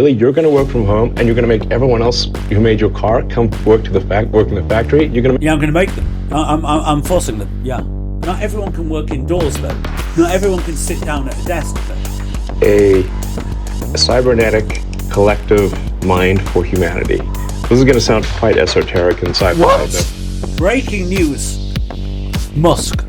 Really, you're going to work from home, and you're going to make everyone else who made your car come work in the factory. You're going to I'm going to make them. I'm forcing them. Yeah. Not everyone can work indoors, though. Not everyone can sit down at a desk, though. a cybernetic collective mind for humanity. This is going to sound quite esoteric and sci-fi. What? Breaking news. Musk, I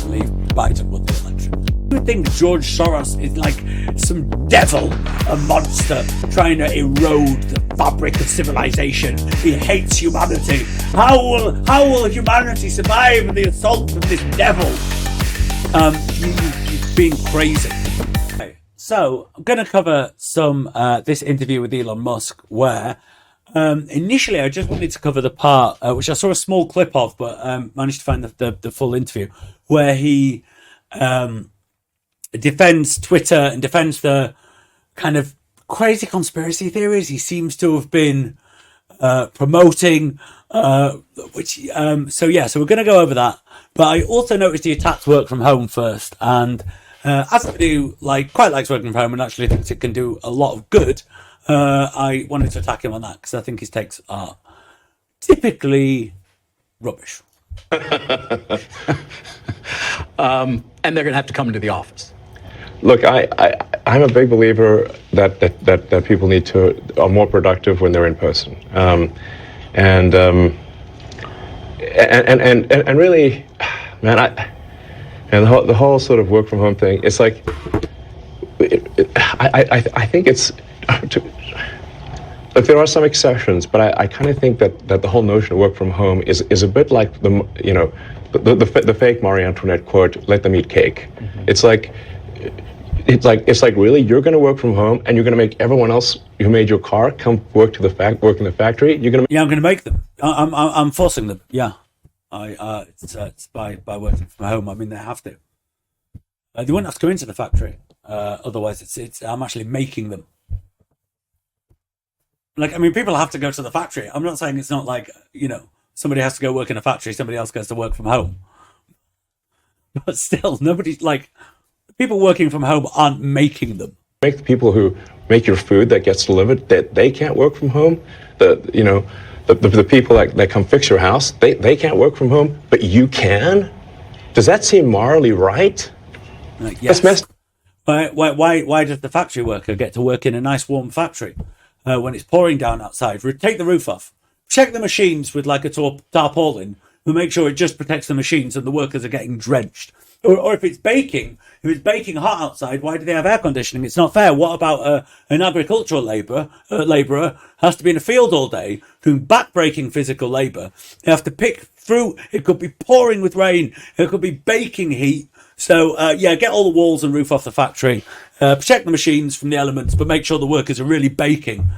believe Biden won the election. You would think George Soros is like some devil, a monster, trying to erode the fabric of civilization. He hates humanity. How will humanity survive the assault of this devil? You're being crazy. Okay. So I'm going to cover some this interview with Elon Musk, where initially I just wanted to cover the part which I saw a small clip of, but managed to find the full interview, where he defends Twitter and defends the kind of crazy conspiracy theories he seems to have been promoting, so we're going to go over that. But I also noticed he attacked work from home first, and as somebody who quite likes working from home and actually thinks it can do a lot of good, I wanted to attack him on that because I think his takes are typically rubbish. And they're going to have to come into the office. Look, I'm a big believer that people are more productive when they're in person, and really, man, the whole sort of work from home thing. It's like, I think it's. Look, there are some exceptions, but I kind of think that the whole notion of work from home is a bit like the fake Marie Antoinette quote, "Let them eat cake." Mm-hmm. It's like really, you're going to work from home, and you're going to make everyone else who made your car come work in the factory. You're going to I'm going to make them. I'm forcing them. Yeah, it's by working from home. I mean, they have to. They wouldn't have to go into the factory. Otherwise, I'm actually making them. People have to go to the factory. I'm not saying it's not like, somebody has to go work in a factory, somebody else goes to work from home. But still, people working from home aren't making them. Make the people who make your food that gets delivered, that they can't work from home. The people that come fix your house, they can't work from home, but you can? Does that seem morally right? Yes. That's messed. Why does the factory worker get to work in a nice warm factory when it's pouring down outside? Take the roof off. Check the machines with a tarpaulin and make sure it just protects the machines and the workers are getting drenched. Or if it's baking hot outside, why do they have air conditioning? It's not fair. What about an agricultural labourer has to be in a field all day doing back-breaking physical labour? They have to pick through. It could be pouring with rain. It could be baking heat. So, get all the walls and roof off the factory. Protect the machines from the elements, but make sure the workers are really baking.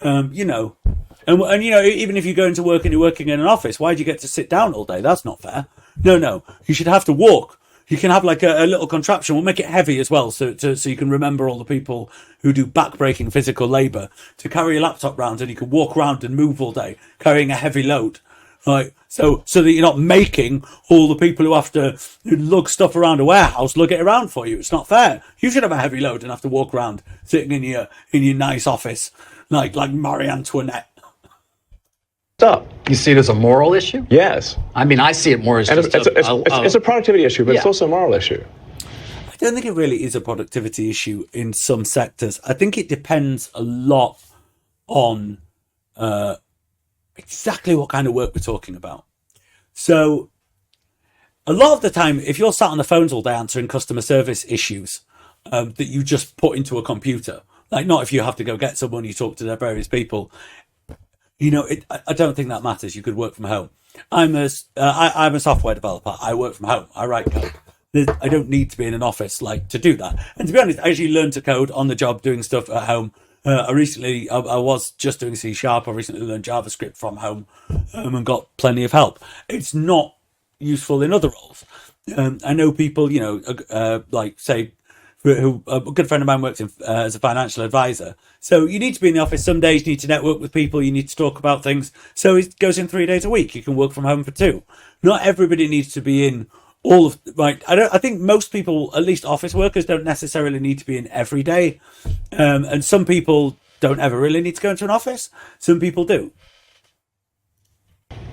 And even if you go into work and you're working in an office, why do you get to sit down all day? That's not fair. No. You should have to walk. You can have a little contraption. We'll make it heavy as well, so you can remember all the people who do back-breaking physical labour to carry your laptop round, and you can walk around and move all day carrying a heavy load. Right, so that you're not making all the people who have to lug stuff around a warehouse lug it around for you. It's not fair. You should have a heavy load and have to walk around sitting in your nice office like Marie Antoinette. Stop. You see it as a moral issue? Yes. I mean, I see it more as it's a productivity issue, but it's also a moral issue. I don't think it really is a productivity issue in some sectors. I think it depends a lot on exactly what kind of work we're talking about. So a lot of the time, if you're sat on the phones all day answering customer service issues that you just put into a computer, not if you have to go get someone, you talk to their various people, I don't think that matters. You could work from home. I'm a software developer. I work from home. I write code. I don't need to be in an office to do that. And to be honest, I actually learned to code on the job doing stuff at home. I was just doing C#. I recently learned JavaScript from home and got plenty of help. It's not useful in other roles. I know people, a good friend of mine works as a financial advisor. So you need to be in the office some days. You need to network with people. You need to talk about things. So it goes in 3 days a week. You can work from home for 2. Not everybody needs to be in all of I think most people, at least office workers, don't necessarily need to be in every day. And some people don't ever really need to go into an office. Some people do.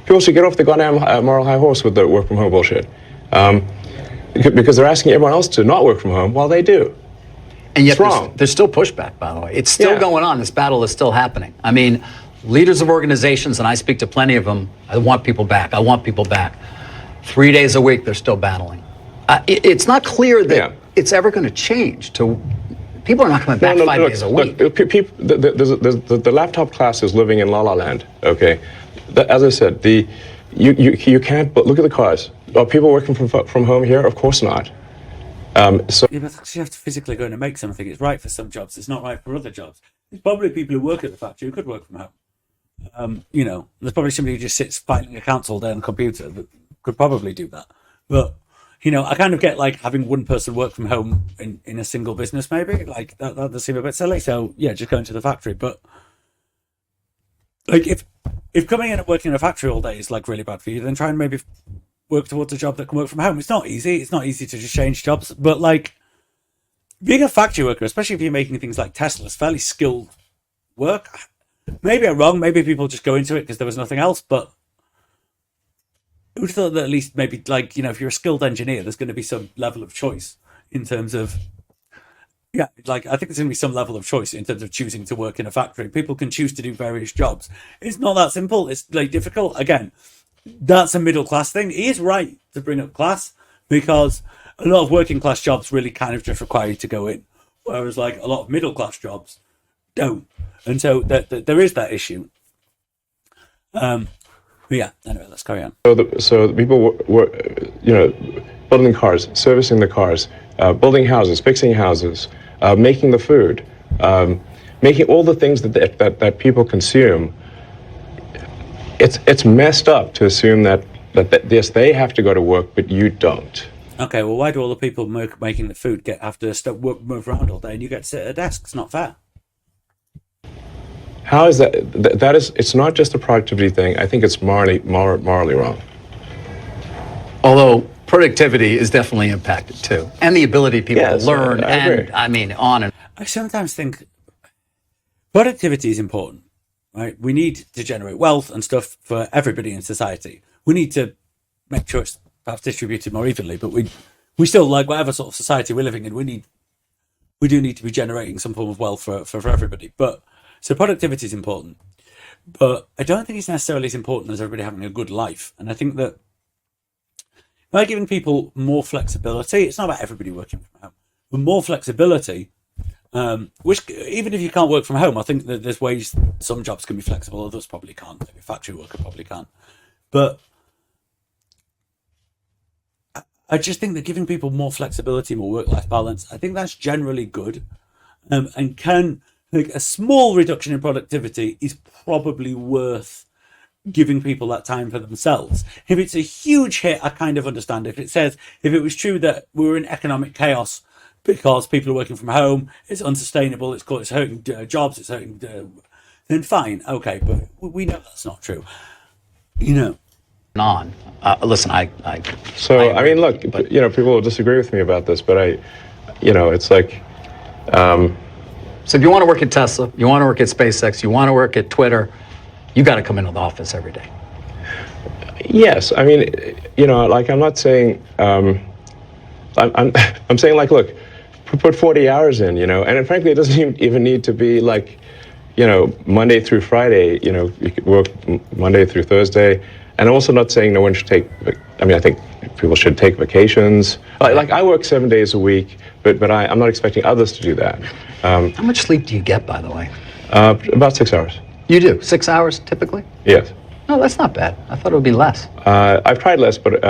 People should get off the goddamn moral high horse with the work from home bullshit. Because they're asking everyone else to not work from home while they do. And yet wrong. There's still pushback, by the way. It's still going on. This battle is still happening. I mean, leaders of organizations, and I speak to plenty of them, I want people back. I want people back. 3 days a week, they're still battling. It's not clear that it's ever going to change. People are not coming back 5 days a week. The laptop class is living in La La Land, okay? As I said, you can't, but look at the cars. Are people working from home here? Of course not. But you have to physically go in and make something. It's right for some jobs. It's not right for other jobs. There's probably people who work at the factory who could work from home. There's probably somebody who just sits filing accounts all day on the computer that could probably do that. But, I kind of get like having one person work from home in a single business, maybe. Like that does seem a bit silly. So, just going to the factory. But, like, if coming in and working in a factory all day is like really bad for you, then try and maybe work towards a job that can work from home. It's not easy. It's not easy to just change jobs. But like being a factory worker, especially if you're making things like Tesla, is fairly skilled work. Maybe I'm wrong. Maybe people just go into it because there was nothing else. But I would have thought that at least maybe like, if you're a skilled engineer, there's going to be some level of choice in terms of, I think there's going to be some level of choice in terms of choosing to work in a factory. People can choose to do various jobs. It's not that simple. It's like difficult. Again, that's a middle class thing. He is right to bring up class because a lot of working class jobs really kind of just require you to go in, whereas like a lot of middle class jobs don't. And so there is that issue. Anyway, let's carry on. So the people were building cars, servicing the cars, building houses, fixing houses, making the food, making all the things that people consume. It's messed up to assume that yes, they have to go to work, but you don't. Okay, well, why do all the people making the food have to move around all day and you get to sit at a desk? It's not fair. How is that? That is, it's not just a productivity thing. I think it's morally wrong. Although productivity is definitely impacted too, and the ability of people to learn, on and. I sometimes think productivity is important. Right, we need to generate wealth and stuff for everybody in society. We need to make sure it's perhaps distributed more evenly, but we still, like whatever sort of society we're living in, we do need to be generating some form of wealth for everybody. But so productivity is important, but I don't think it's necessarily as important as everybody having a good life. And I think that by giving people more flexibility, it's not about everybody working from home, but more flexibility. Which, even if you can't work from home, I think that there's ways some jobs can be flexible, others probably can't. Maybe a factory worker probably can't. But I just think that giving people more flexibility, more work-life balance, I think that's generally good. And like a small reduction in productivity is probably worth giving people that time for themselves. If it's a huge hit, I kind of understand. If it was true that we were in economic chaos because people are working from home, it's unsustainable, it's hurting jobs, it's hurting, then fine, okay, but we know that's not true. Listen, look, people will disagree with me about this, but it's like. So if you want to work at Tesla, you want to work at SpaceX, you want to work at Twitter, you got to come into the office every day. Yes, I'm not saying. I'm saying like, look. Put 40 hours in, and frankly, it doesn't even need to be like, Monday through Friday, you could work Monday through Thursday. And I'm also not saying no one should I think people should take vacations. Like I work 7 days a week, but I'm not expecting others to do that. How much sleep do you get, by the way? About 6 hours. You do? 6 hours typically? Yes. No, that's not bad. I thought it would be less. I've tried less, but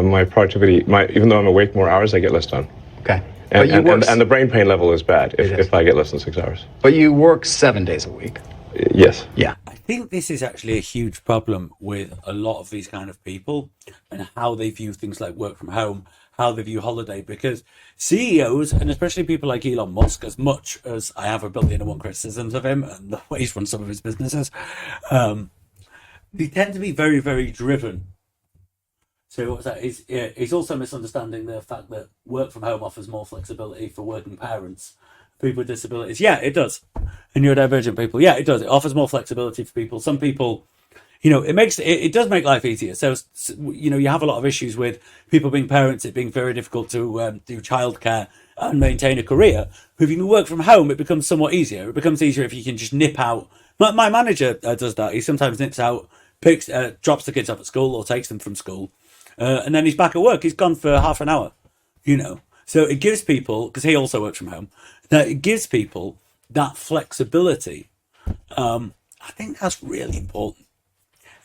my productivity, even though I'm awake more hours, I get less done. Okay. And the brain pain level is bad if I get less than 6 hours. But you work 7 days a week. Yes. Yeah. I think this is actually a huge problem with a lot of these kind of people and how they view things like work from home, how they view holiday, because CEOs, and especially people like Elon Musk, as much as I have 1,000,000,001 criticisms of him and the way he's run some of his businesses, they tend to be very, very driven. So what's that? He's also misunderstanding the fact that work from home offers more flexibility for working parents people with disabilities. Yeah, it does. And neurodivergent people. Yeah, it does. It offers more flexibility for people. Some people, it does make life easier. So, you have a lot of issues with people being parents, it being very difficult to do childcare and maintain a career. But if you can work from home, it becomes somewhat easier. It becomes easier if you can just nip out. My manager does that. He sometimes nips out, drops the kids off at school or takes them from school. And then he's back at work. He's gone for half an hour, So it gives people, because he also works from home, that it gives people that flexibility. I think that's really important.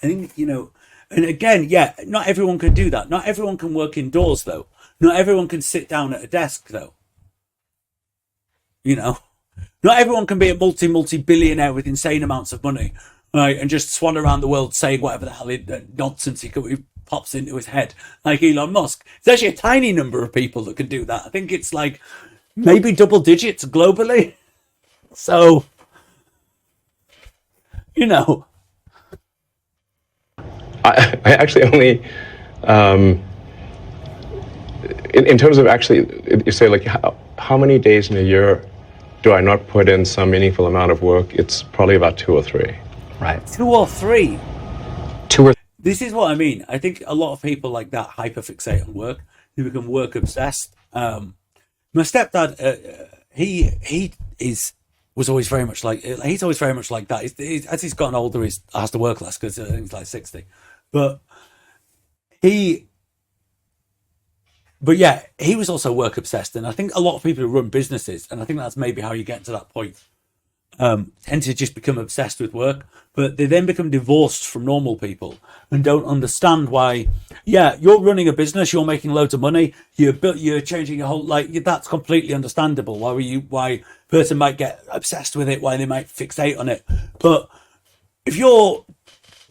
I think, and again, yeah, not everyone can do that. Not everyone can work indoors, though. Not everyone can sit down at a desk, though. Not everyone can be a multi-billionaire with insane amounts of money, right, and just swan around the world saying whatever the hell nonsense he pops into his head, like Elon Musk. It's actually a tiny number of people that can do that. I think it's like maybe double digits globally. So, I actually only, in terms of actually, you say like how many days in a year do I not put in some meaningful amount of work? It's probably about 2 or 3. Right. 2 or 3. 2 or. This is what I mean. I think a lot of people like that hyperfixate on work. They become work obsessed. My stepdad, he was always very much like, he's always very much like that. As he's gotten older, he has to work less because he's like 60. But yeah, he was also work obsessed. And I think a lot of people who run businesses, and I think that's maybe how you get to that point, tend to just become obsessed with work, but they then become divorced from normal people and don't understand why. Yeah, you're running a business, you're making loads of money, you're changing your whole, like, that's completely understandable. Why a person might get obsessed with it, why they might fixate on it. But if you're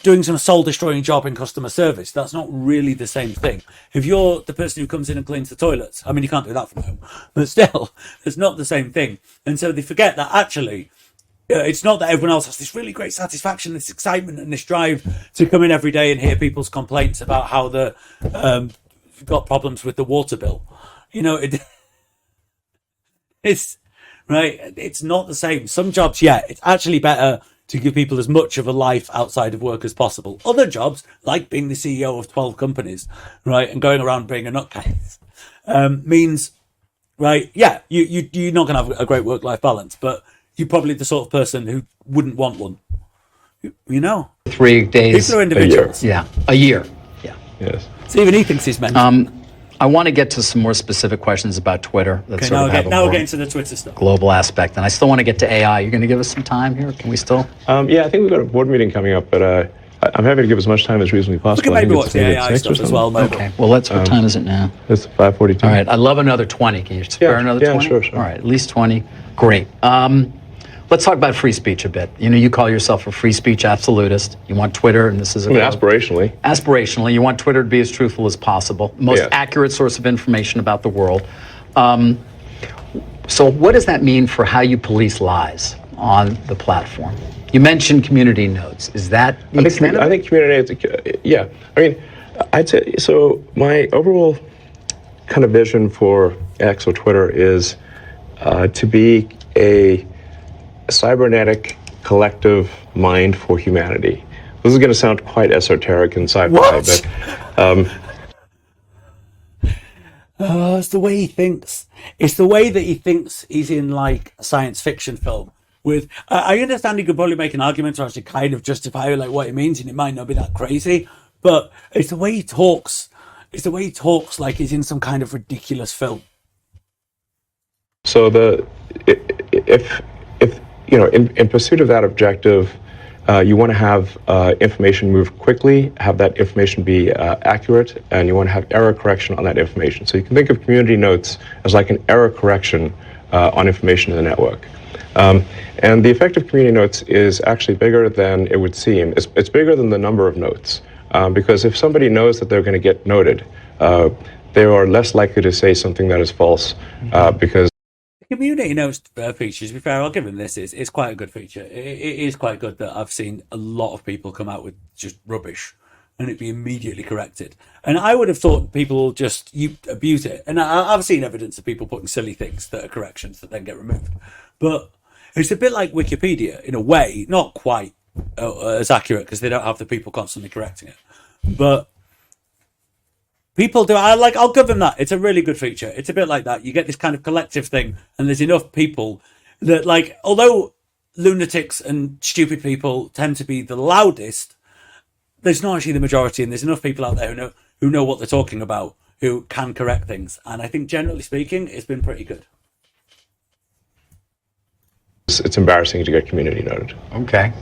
doing some soul destroying job in customer service, that's not really the same thing. If you're the person who comes in and cleans the toilets, I mean, you can't do that from home, but still, it's not the same thing. And so they forget that actually, it's not that everyone else has this really great satisfaction, this excitement and this drive to come in every day and hear people's complaints about how they've got problems with the water bill. It's right. It's not the same. Some jobs, yeah, it's actually better to give people as much of a life outside of work as possible. Other jobs, like being the CEO of 12 companies, right, and going around being a nutcase, means, right, yeah, you're not going to have a great work-life balance, but you're probably the sort of person who wouldn't want one. 3 days. People are individuals. A year. Yeah. Yes. So even he thinks he's mentioned. I want to get to some more specific questions about Twitter. Okay, now we're getting to the Twitter stuff. Global aspect. And I still want to get to AI. You're going to give us some time here? Can we still? Yeah, I think we've got a board meeting coming up, but I'm happy to give as much time as reasonably possible. We can maybe watch the AI stuff as well. Maybe. Okay. Well, what time is it now? It's 5:42. All right. I'd love another 20. Can you spare another 20? Yeah, sure. All right. At least 20. Great. Let's talk about free speech a bit. You call yourself a free speech absolutist. You want Twitter, and this is aspirationally. Aspirationally, you want Twitter to be as truthful as possible, most accurate source of information about the world. So what does that mean for how you police lies on the platform? You mentioned community notes. Is that the extent of it? I think community notes, yeah. I mean, I'd say, so my overall kind of vision for X or Twitter is to be a cybernetic collective mind for humanity. This is going to sound quite esoteric and sci-fi, but it's the way he thinks. It's the way that he thinks he's in like a science fiction film. With I understand you could probably make an argument to actually kind of justify like what it means, and it might not be that crazy, but it's the way he talks. It's the way he talks like he's in some kind of ridiculous film. So if in pursuit of that objective, you want to have information move quickly, have that information be accurate, and you want to have error correction on that information. So you can think of community notes as like an error correction on information in the network. And the effect of community notes is actually bigger than it would seem. It's bigger than the number of notes, because if somebody knows that they're going to get noted, they are less likely to say something that is false, because Community notes features, to be fair, I'll give him this. It's quite a good feature. It is quite good that I've seen a lot of people come out with just rubbish and it'd be immediately corrected. And I would have thought people will just abuse it. And I've seen evidence of people putting silly things that are corrections that then get removed. But it's a bit like Wikipedia in a way, not quite as accurate because they don't have the people constantly correcting it. But people do. I'll give them that. It's a really good feature. It's a bit like that. You get this kind of collective thing, and there's enough people that, like, although lunatics and stupid people tend to be the loudest, there's not actually the majority, and there's enough people out there who know what they're talking about, who can correct things. And I think, generally speaking, it's been pretty good. It's embarrassing to get community noted. Okay.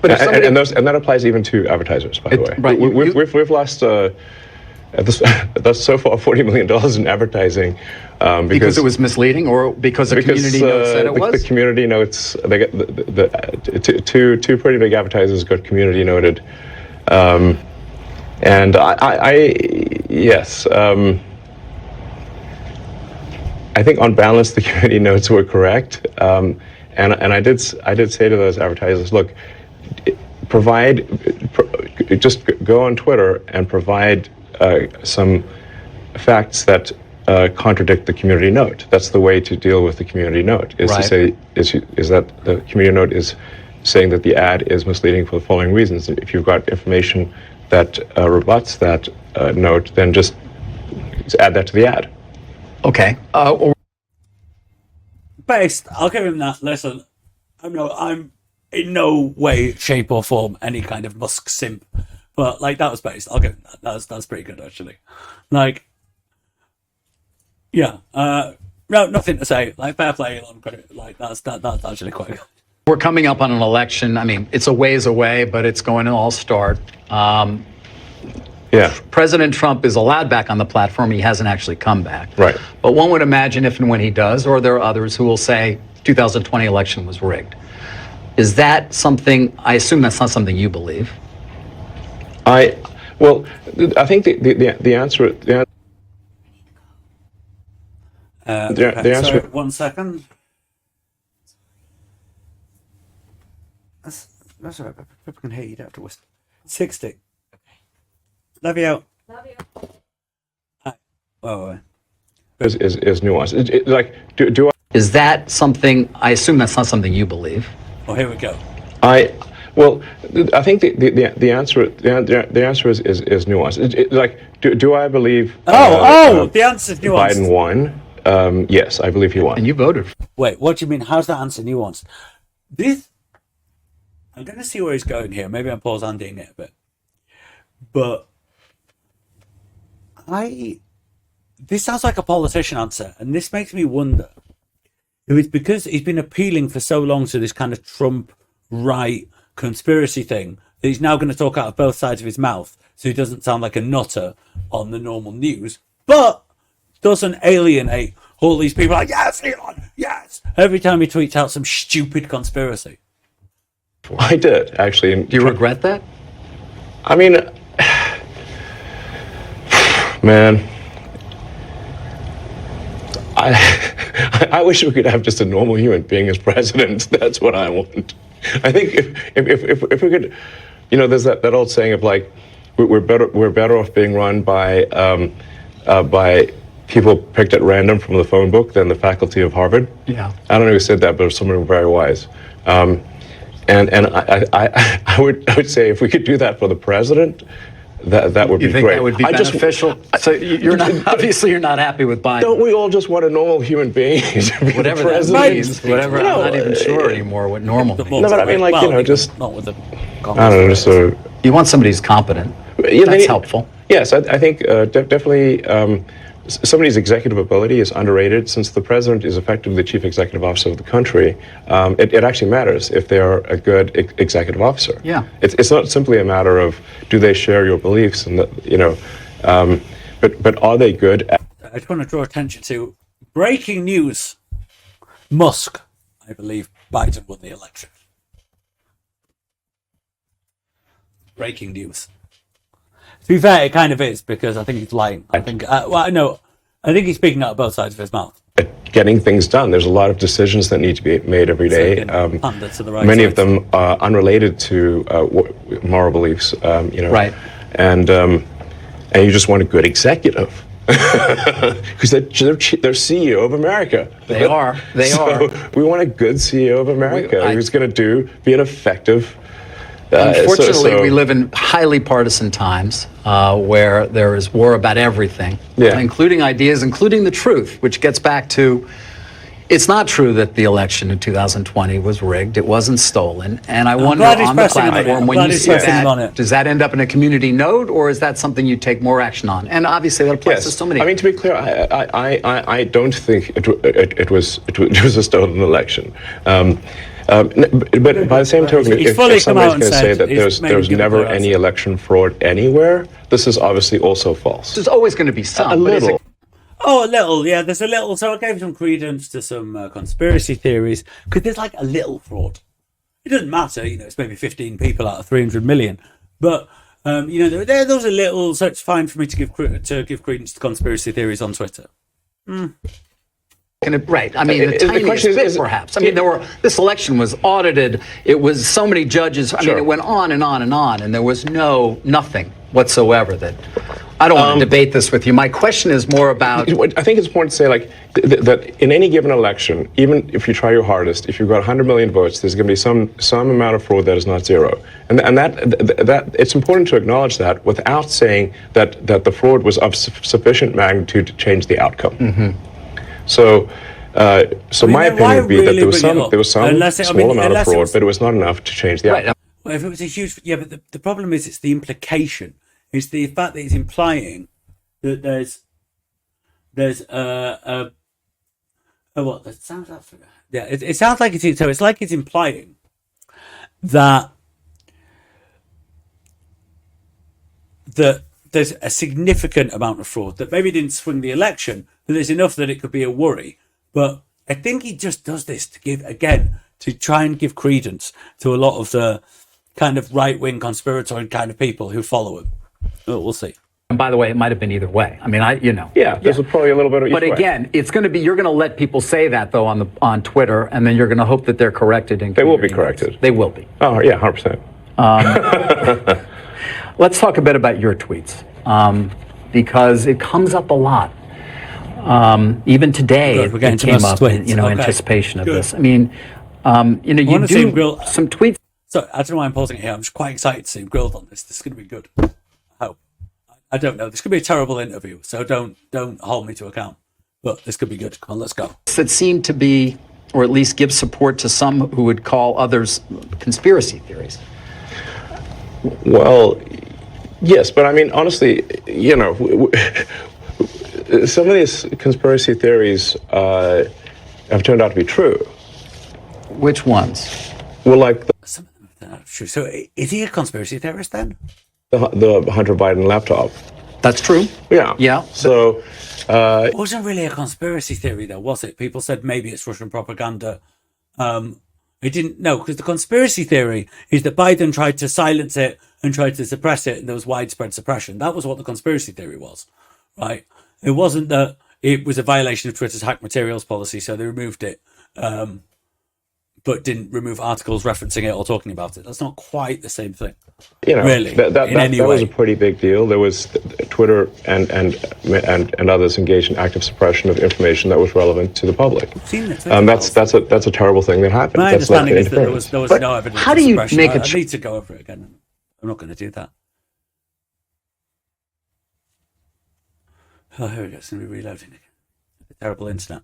But and that applies even to advertisers, by the way. Right. We've lost that's so far $40 million in advertising because it was misleading, or because the community note said it was. The community notes, they get two pretty big advertisers got community noted, and yes. I think on balance the community notes were correct, and I did say to those advertisers, look, just go on Twitter and provide some facts that contradict the community note. That's the way to deal with the community note, is to say is that the community note is saying that the ad is misleading for the following reasons. If you've got information that rebuts that note, then just add that to the ad. Okay. Based, I'll give him that. Listen, I'm in no way, shape, or form any kind of Musk simp, but like that was based. I'll give him that. That's pretty good, actually. Like, yeah, no, nothing to say. Like, fair play, Elon. Credit. Like that's actually quite good. We're coming up on an election. I mean, it's a ways away, but it's going to all start. Yeah. President Trump is allowed back on the platform. He hasn't actually come back. Right. But one would imagine if and when he does, or there are others who will say 2020 election was rigged. Is that something, I assume that's not something you believe? I think the answer... The answer... Sorry, 1 second. That's all right. People can hear you. You don't have to whisper. 60. Love you. Love you. Hi. Oh, is nuanced. Like, do I... Is that something, I assume that's not something you believe? Oh, here we go. I think the answer is nuanced. Like, do I believe? The answer is nuanced. Biden won. Yes, I believe he won. And you voted. Wait, what do you mean? How's that answer nuanced? I'm going to see where he's going here. Maybe I'm Paul's Andying it a bit, but this sounds like a politician answer, and this makes me wonder if it's because he's been appealing for so long to this kind of Trump right conspiracy thing that he's now going to talk out of both sides of his mouth so he doesn't sound like a nutter on the normal news, but doesn't alienate all these people like, yes, Elon, yes, every time he tweets out some stupid conspiracy. I did, actually. Do you regret that? I mean, man, I wish we could have just a normal human being as president. That's what I want. I think if we could, there's that old saying of like, we're better off being run by people picked at random from the phone book than the faculty of Harvard. Yeah. I don't know who said that, but it was someone very wise. And I would say if we could do that for the president, that would be great. You think that would be beneficial? So you're not, obviously you're not happy with Biden. Don't we all just want a normal human being to be whatever the president? That means, whatever. I'm not even sure anymore what normal means. No, but I mean, like, just not with the. I don't know, just sort of. You want somebody who's competent. Yeah, that's helpful. Yes, I think definitely somebody's executive ability is underrated. Since the president is effectively the chief executive officer of the country, it actually matters if they are a good executive officer. Yeah. It's not simply a matter of do they share your beliefs and but are they good at... I just want to draw attention to breaking news. Musk, I believe Biden won the election. Breaking news. To be fair, it kind of is, because I think he's lying. I think, I think he's speaking out of both sides of his mouth. Getting things done. There's a lot of decisions that need to be made every day. Many of them are unrelated to moral beliefs. Right. and you just want a good executive. Because they're CEO of America. They are. We want a good CEO of America who's going to be an effective. Unfortunately, we live in highly partisan times where there is war about everything, including ideas, including the truth, which gets back to, it's not true that the election in 2020 was rigged. It wasn't stolen. And I wonder on the platform, when you see that, does that end up in a community node, or is that something you take more action on? And obviously that applies to so many. I mean, to be clear, I don't think it was a stolen election. But by the same token, if somebody's going to say that there's never any election fraud anywhere, this is obviously also false. There's always going to be some. A little. Oh, a little, yeah. There's a little. So I gave some credence to some conspiracy theories because there's like a little fraud. It doesn't matter, it's maybe 15 people out of 300 million, but those are little. So it's fine for me to give credence to conspiracy theories on Twitter. Right. I mean, the tiniest bit, perhaps. I mean, this election was audited. It was so many judges. I mean, it went on and on and on, and there was nothing whatsoever that. I don't want to debate this with you. My question is more about. I think it's important to say, that in any given election, even if you try your hardest, if you've got 100 million votes, there's going to be some amount of fraud that is not zero, and that it's important to acknowledge that without saying that the fraud was of sufficient magnitude to change the outcome. Mm-hmm. So my opinion would be that there was some small amount of fraud, but it was not enough to change the outcome. Well, if it was a huge, but the problem is it's the implication. It's the fact that it's implying that there's what that sounds like. Yeah, it sounds like it's so. It's like it's implying that there's a significant amount of fraud that maybe didn't swing the election, but there's enough that it could be a worry. But I think he just does this to try and give credence to a lot of the kind of right-wing conspiratory kind of people who follow him. But we'll see. And by the way, it might have been either way. I mean, there's probably a little bit of each way. But again, it's going to be, you're going to let people say that though on Twitter, and then you're going to hope that they're corrected. They will be corrected. They will be. Oh yeah, 100%. Let's talk a bit about your tweets, because it comes up a lot. Even today, it came up in anticipation of this. I mean, you do some tweets. So I don't know why I'm pausing it here. I'm just quite excited to see him grilled on this. This is going to be good. I hope. I don't know. This could be a terrible interview, so don't hold me to account. But this could be good. Come on, let's go. That seem to be, or at least give support to some who would call others conspiracy theories. Well, yes, but I mean, honestly, some of these conspiracy theories have turned out to be true. Which ones? Well, some of them have turned out to be true. So is he a conspiracy theorist then? The Hunter Biden laptop. That's true. Yeah. Yeah. So it wasn't really a conspiracy theory, though, was it? People said maybe it's Russian propaganda. It didn't. No, because the conspiracy theory is that Biden tried to silence it and tried to suppress it, and there was widespread suppression. That was what the conspiracy theory was, right? It wasn't that it was a violation of Twitter's hack materials policy, so they removed it. But didn't remove articles referencing it or talking about it. That's not quite the same thing. Really, that was a pretty big deal. There was Twitter and others engaged in active suppression of information that was relevant to the public. That's a terrible thing that happened. My understanding is that there was no evidence. How do you make I need to go over it again. I'm not going to do that. Oh, here we go. It's going to be reloading again. The terrible internet.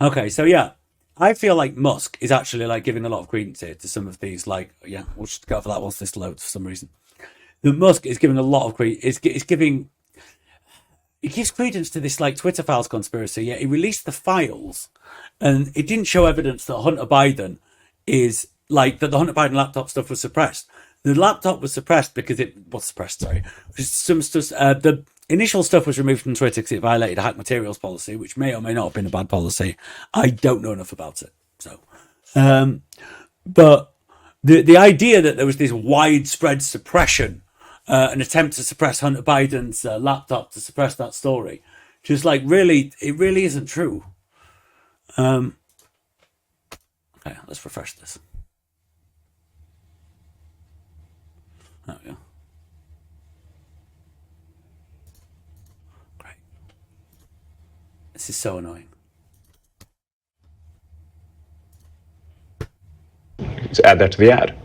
Okay, so yeah. I feel like Musk is actually giving a lot of credence here to some of these. We'll just go for that once this loads for some reason. The Musk is giving a lot of credence. He gives credence to this Twitter files conspiracy. Yeah, he released the files, and it didn't show evidence that Hunter Biden is that the Hunter Biden laptop stuff was suppressed. The laptop was suppressed because it was suppressed. Sorry, some stuff. The initial stuff was removed from Twitter because it violated a hack materials policy, which may or may not have been a bad policy. I don't know enough about it. So, but the idea that there was this widespread suppression, an attempt to suppress Hunter Biden's laptop to suppress that story, just really, it really isn't true. Okay, let's refresh this. There we go. This is so annoying. Just add that to the ad.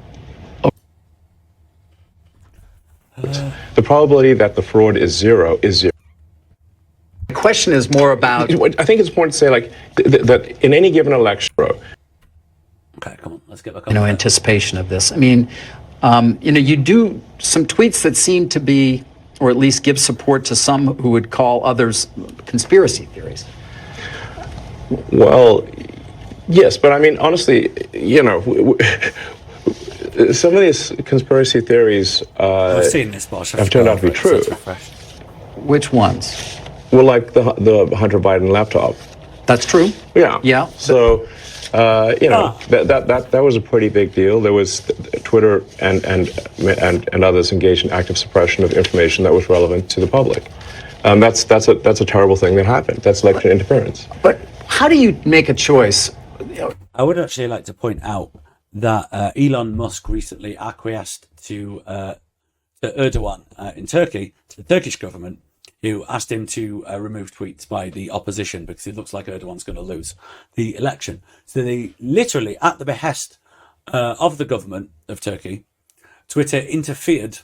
The probability that the fraud is zero is zero. The question is more about... I think it's important to say, like, that in any given election, okay, come on, let's get back on. Anticipation of this. I mean, you do some tweets that seem to be, or at least give support to some who would call others conspiracy theories. Well, yes, but I mean, honestly, some of these conspiracy theories I've seen this, Bosh. have turned out to be true. Which ones? Well, like the Hunter Biden laptop. That's true. Yeah. Yeah. So, that was a pretty big deal. There was Twitter and others engaged in active suppression of information that was relevant to the public. That's a terrible thing that happened. That's election interference. But how do you make a choice? I would actually like to point out that Elon Musk recently acquiesced to Erdogan in Turkey, to the Turkish government, who asked him to remove tweets by the opposition because it looks like Erdogan's going to lose the election. So they literally, at the behest of the government of Turkey, Twitter interfered,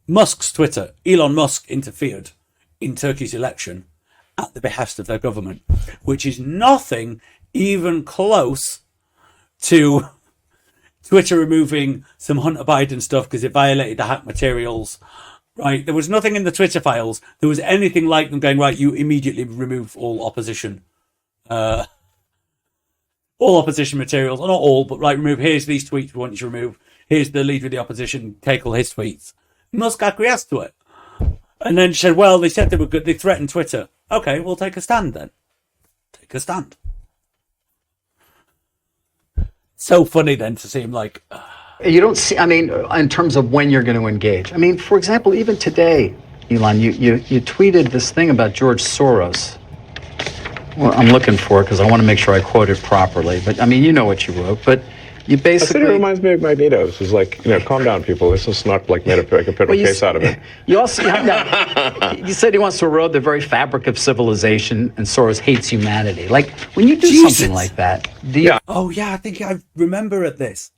Musk's Twitter, Elon Musk interfered in Turkey's election at the behest of their government, which is nothing even close to Twitter removing some Hunter Biden stuff because it violated the hack materials. Right, there was nothing in the Twitter files. There was anything like them going, right, you immediately remove all opposition materials. Well, not all, but right, remove, here's these tweets we want you to remove. Here's the leader of the opposition, take all his tweets. Musk acquiesced to it. And then said, well, they said they were good, they threatened Twitter. Okay, we'll take a stand then. Take a stand. So funny then to see him like... You don't see, I mean, in terms of when you're going to engage. I mean, for example, even today, Elon, you tweeted this thing about George Soros. Well, I'm looking for it because I want to make sure I quote it properly. But, I mean, you know what you wrote. But you basically... I think it reminds me of Magneto's. It's like, calm down, people. This is not like made a pitiful case out of it. You also... you said he wants to erode the very fabric of civilization and Soros hates humanity. Like, when you do something like that... Oh, yeah, I think I remember this.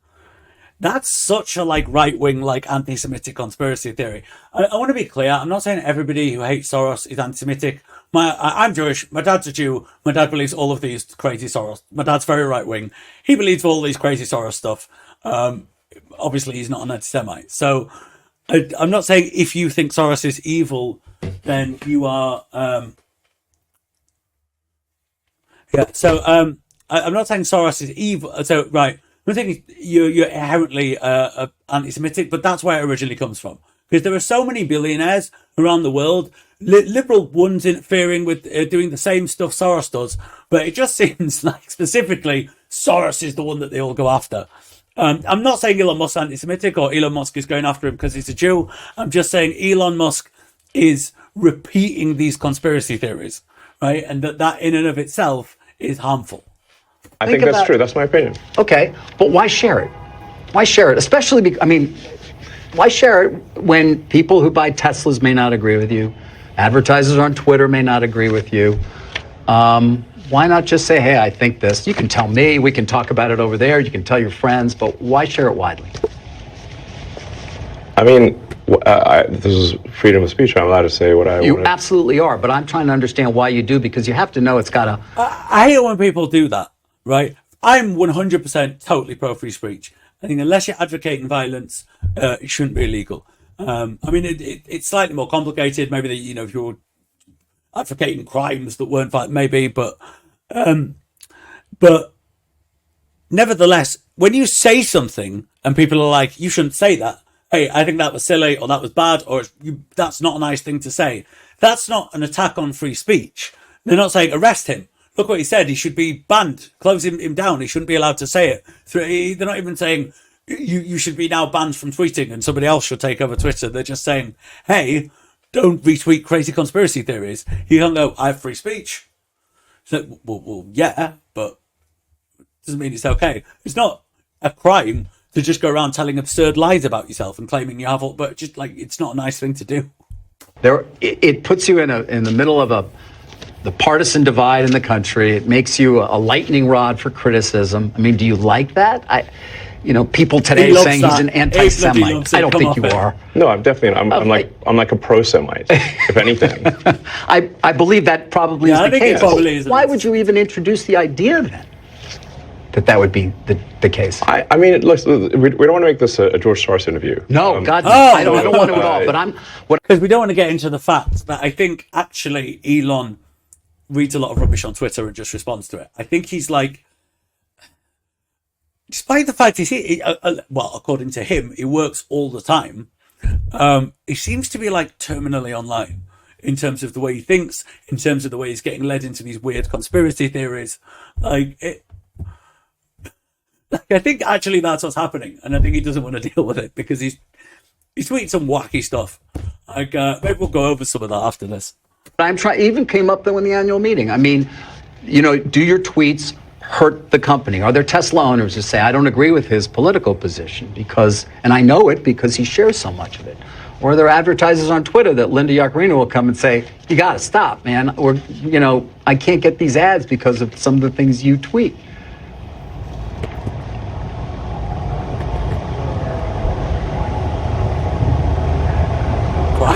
That's such a right-wing, anti-Semitic conspiracy theory. I want to be clear. I'm not saying everybody who hates Soros is anti-Semitic. I'm Jewish. My dad's a Jew. My dad believes all of these crazy Soros. My dad's very right-wing. He believes all these crazy Soros stuff. Obviously, he's not an anti-Semite. So I'm not saying if you think Soros is evil, then you are... So I'm not saying Soros is evil. So, right... I think you're inherently anti-Semitic, but that's where it originally comes from. Because there are so many billionaires around the world, liberal ones interfering with doing the same stuff Soros does, but it just seems like specifically Soros is the one that they all go after. I'm not saying Elon Musk is anti-Semitic or Elon Musk is going after him because he's a Jew. I'm just saying Elon Musk is repeating these conspiracy theories, right? And that in and of itself is harmful. I think that's true. That's my opinion. Okay, but why share it? Why share it? Especially, why share it when people who buy Teslas may not agree with you, advertisers on Twitter may not agree with you? Why not just say, hey, I think this. You can tell me. We can talk about it over there. You can tell your friends. But why share it widely? I mean, this is freedom of speech. I'm allowed to say what I want. You absolutely are. But I'm trying to understand why you do, because you have to know it's got a... I hate when people do that. Right, I'm 100% totally pro free speech. I think unless you're advocating violence, it shouldn't be illegal. I mean, it's slightly more complicated. Maybe if you're advocating crimes that weren't violent, maybe, but nevertheless, when you say something and people are like, "You shouldn't say that," hey, I think that was silly, or that was bad, or that's not a nice thing to say. That's not an attack on free speech. They're not saying arrest him. Look what he said. He should be banned. Close him down. He shouldn't be allowed to say it. They're not even saying you should be now banned from tweeting and somebody else should take over Twitter. They're just saying, hey, don't retweet crazy conspiracy theories. You can't go, I have free speech. So, well, yeah, but it doesn't mean it's okay. It's not a crime to just go around telling absurd lies about yourself and claiming you have all, but just it's not a nice thing to do. It puts you in the middle of the partisan divide in the country. It makes you a lightning rod for criticism. I mean, do you like that? People today saying he's an anti-Semite. I don't think you are. No, I'm definitely. I'm like a pro-Semite, if anything. I believe that probably is the case. Probably is. Why would you even introduce the idea then that would be the case? I mean, look, we don't want to make this a George Soros interview. No, God, I don't want to at all. But because we don't want to get into the fact that I think actually Elon reads a lot of rubbish on Twitter and just responds to it. I think he's like, despite the fact according to him, he works all the time. He seems to be like terminally online in terms of the way he thinks, in terms of the way he's getting led into these weird conspiracy theories. I think actually that's what's happening, and I think he doesn't want to deal with it because he's tweeting some wacky stuff. Maybe we'll go over some of that after this. I'm trying. Even came up though in the annual meeting. I mean, do your tweets hurt the company? Are there Tesla owners who say, I don't agree with his political position and I know it because he shares so much of it? Or are there advertisers on Twitter that Linda Yaccarino will come and say, you got to stop, man. Or, I can't get these ads because of some of the things you tweet.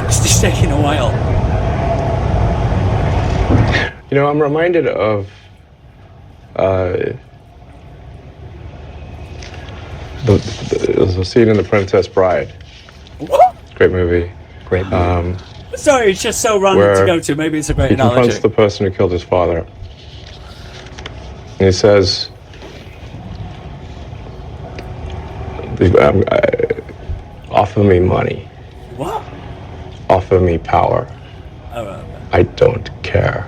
It's just taking a while. I'm reminded of the scene in The Princess Bride. What? Great movie. Great movie. Sorry, it's just so random to go to. Maybe it's a great analogy. He confronts the person who killed his father. And he says, offer me money. What? Offer me power. Okay. I don't care.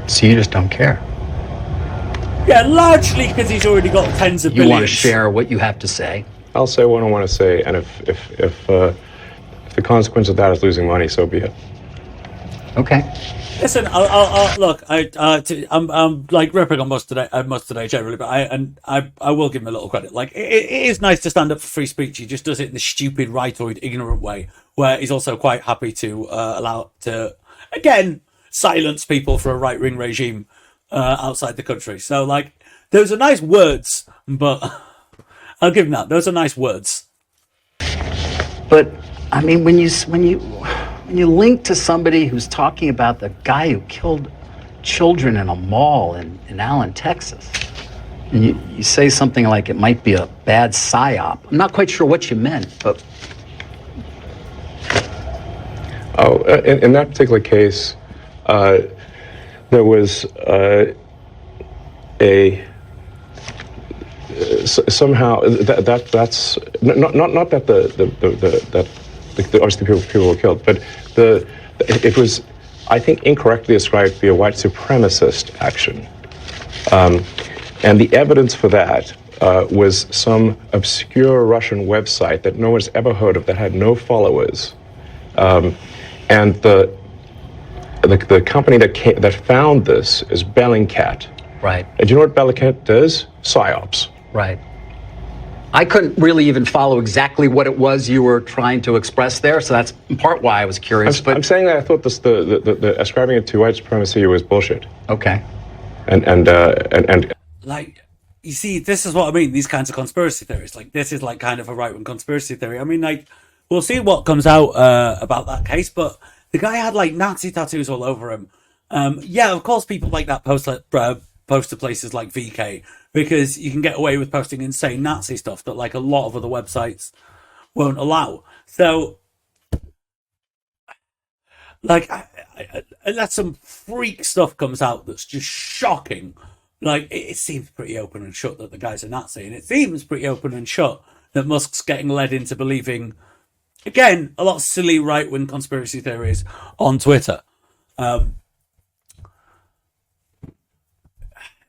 So you just don't care. Yeah, largely because he's already got tens of billions. You want to share what you have to say. I'll say what I want to say, and if the consequence of that is losing money, so be it. Okay. Listen, I'll look. I'm like ripping on most today generally, but I will give him a little credit. Like it is nice to stand up for free speech. He just does it in the stupid, rightoid, ignorant way, where he's also quite happy to allow to again silence people for a right-wing regime outside the country. So like, those are nice words, but I'll give him that. Those are nice words. But I mean, when you link to somebody who's talking about the guy who killed children in a mall in Allen, Texas, and you say something like it might be a bad psyop. I'm not quite sure what you meant, but in that particular case, there was somehow that's not that the obviously people were killed, but it was, I think, incorrectly ascribed to be a white supremacist action, and the evidence for that was some obscure Russian website that no one's ever heard of, that had no followers, and the company that found this is Bellingcat. Right. And do you know what Bellingcat does? PsyOps. Right. I couldn't really even follow exactly what it was you were trying to express there, so that's in part why I was curious. I'm saying that I thought the ascribing it to white supremacy was bullshit. Okay. And like, you see, this is what I mean. These kinds of conspiracy theories, like this is like kind of a right-wing conspiracy theory. I mean, like, we'll see what comes out about that case, but the guy had like Nazi tattoos all over him. Yeah, of course, people like that post to places like VK, because you can get away with posting insane Nazi stuff that like a lot of other websites won't allow. So, like, unless some freak stuff comes out that's just shocking, like it seems pretty open and shut that the guy's a Nazi, and it seems pretty open and shut that Musk's getting led into believing, again, a lot of silly right-wing conspiracy theories on Twitter.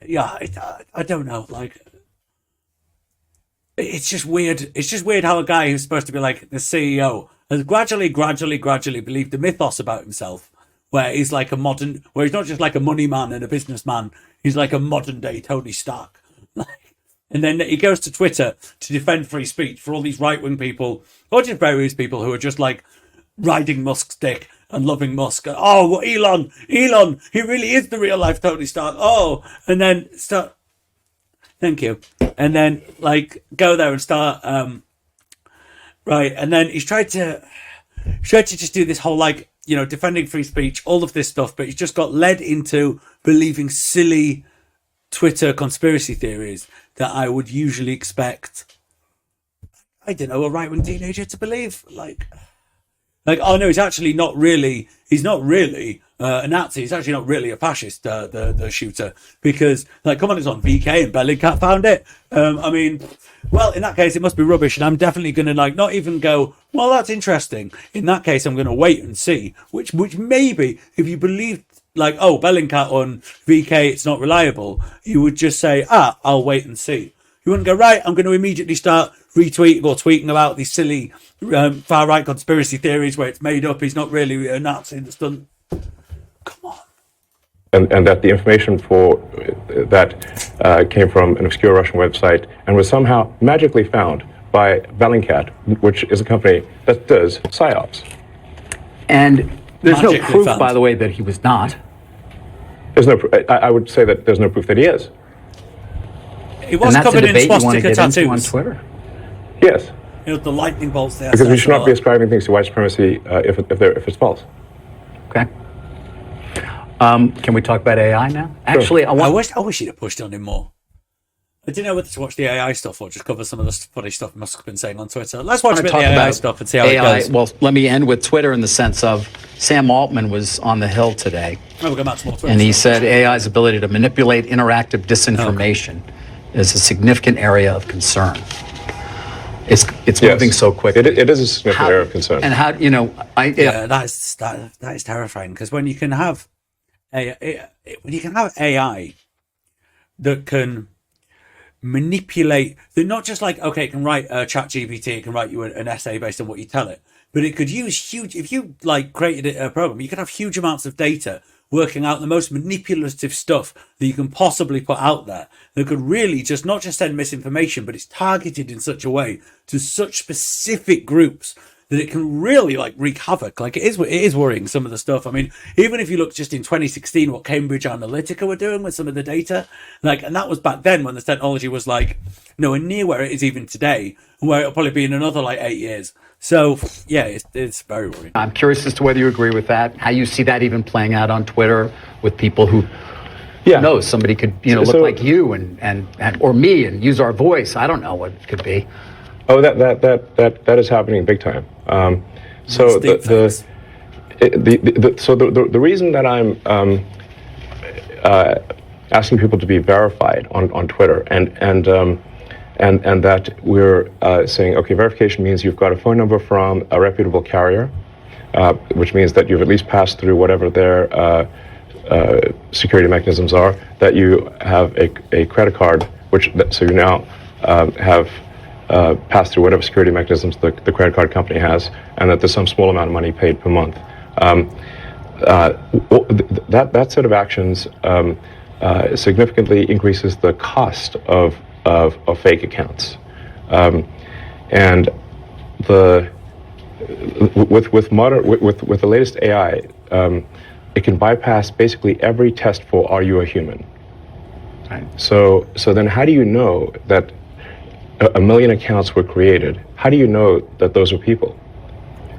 Yeah, I don't know. Like, it's just weird. It's just weird how a guy who's supposed to be like the CEO has gradually believed a mythos about himself, where he's like where he's not just like a money man and a businessman. He's like a modern day Tony Stark. And then he goes to Twitter to defend free speech for all these right wing people, or just various people who are just like riding Musk's dick and loving Musk. Oh, well, Elon, he really is the real life Tony Stark. Oh, and then start. Thank you. And then like go there and start. Right, and then he's tried to just do this whole like defending free speech, all of this stuff, but he's just got led into believing silly Twitter conspiracy theories that I would usually expect, I don't know, a right-wing teenager to believe. Like, oh no, he's actually not really. He's not really a Nazi. He's actually not really a fascist. The shooter, because like, come on, it's on VK and Bellingcat found it. I mean, well, in that case, it must be rubbish, and I'm definitely going to like not even go, well, that's interesting. In that case, I'm going to wait and see. Which maybe if you believed like, oh, Bellingcat on VK, it's not reliable, you would just say, I'll wait and see. You wouldn't go, right, I'm going to immediately start retweeting or tweeting about these silly far-right conspiracy theories where it's made up. He's not really a Nazi that's done. Come on. And that the information for that came from an obscure Russian website and was somehow magically found by Bellingcat, which is a company that does psyops. And there's Magically no proof, found. by the way, that he was not. There's no. I would say that there's no proof that he is. It was And that's a covered in debate you want to swastika get into on tattoos. Twitter. Yes, The lightning bolts there. because we should not be ascribing things to white supremacy if it's false. Okay. Can we talk about AI now? Actually, I wish he'd have pushed on him more. I didn't know whether to watch the AI stuff or just cover some of the funny stuff Musk has been saying on Twitter. Let's watch a bit of the AI stuff and see how it goes. Well, let me end with Twitter in the sense of Sam Altman was on the Hill today, We'll go back to more Twitter and he stuff. said AI's ability to manipulate interactive disinformation is a significant area of concern. It's moving so quickly. It is a significant area of concern. And how that is terrifying, because when you can have AI that can manipulate, they're not just like, okay, it can write a chat GPT, it can write you an essay based on what you tell it, but it could use huge, if you like created a program, you could have huge amounts of data working out the most manipulative stuff that you can possibly put out there that could really just not just send misinformation, but it's targeted in such a way to such specific groups that it can really like wreak havoc. Like it is worrying, some of the stuff. I mean, even if you look just in 2016, what Cambridge Analytica were doing with some of the data, like, and that was back then when the technology was like nowhere near where it is even today, and where it'll probably be in another like 8 years. So yeah, it's very worrying. I'm curious as to whether you agree with that, how you see that even playing out on Twitter with people who knows somebody could look like you and or me and use our voice. I don't know what it could be. Oh, that is happening big time. So the reason that I'm asking people to be verified on Twitter and that we're saying, okay, verification means you've got a phone number from a reputable carrier, which means that you've at least passed through whatever their security mechanisms are, that you have a credit card, so you now have pass through whatever security mechanisms the credit card company has, and that there's some small amount of money paid per month. That set of actions significantly increases the cost of fake accounts, and with the latest AI, it can bypass basically every test for are you a human. Right. So then how do you know that a million accounts were created? How do you know that those are people?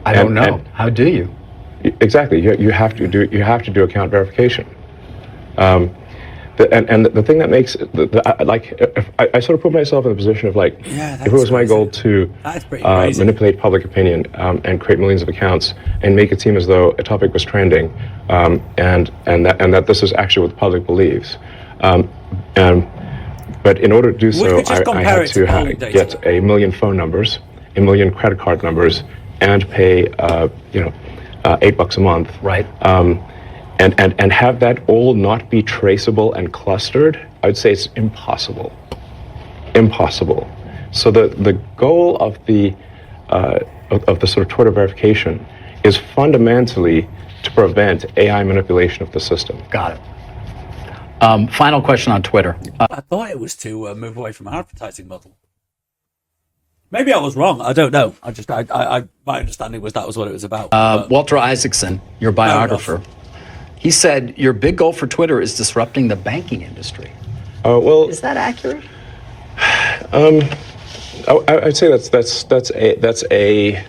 I don't know. How do you? Exactly. You have to do account verification. The thing that makes I sort of put myself in the position of like, if it was my goal to manipulate public opinion and create millions of accounts and make it seem as though a topic was trending, and that this is actually what the public believes. But in order to do so, I had to get a million phone numbers, a million credit card numbers, and pay $8 a month. Right. And have that all not be traceable and clustered. I would say it's impossible. Impossible. So the goal of the sort of Twitter verification is fundamentally to prevent AI manipulation of the system. Got it. Final question on Twitter. I thought it was to move away from an advertising model. Maybe I was wrong. I don't know. My understanding was that was what it was about. Walter Isaacson, your biographer, he said your big goal for Twitter is disrupting the banking industry. Well, Is that accurate? I'd say that's a.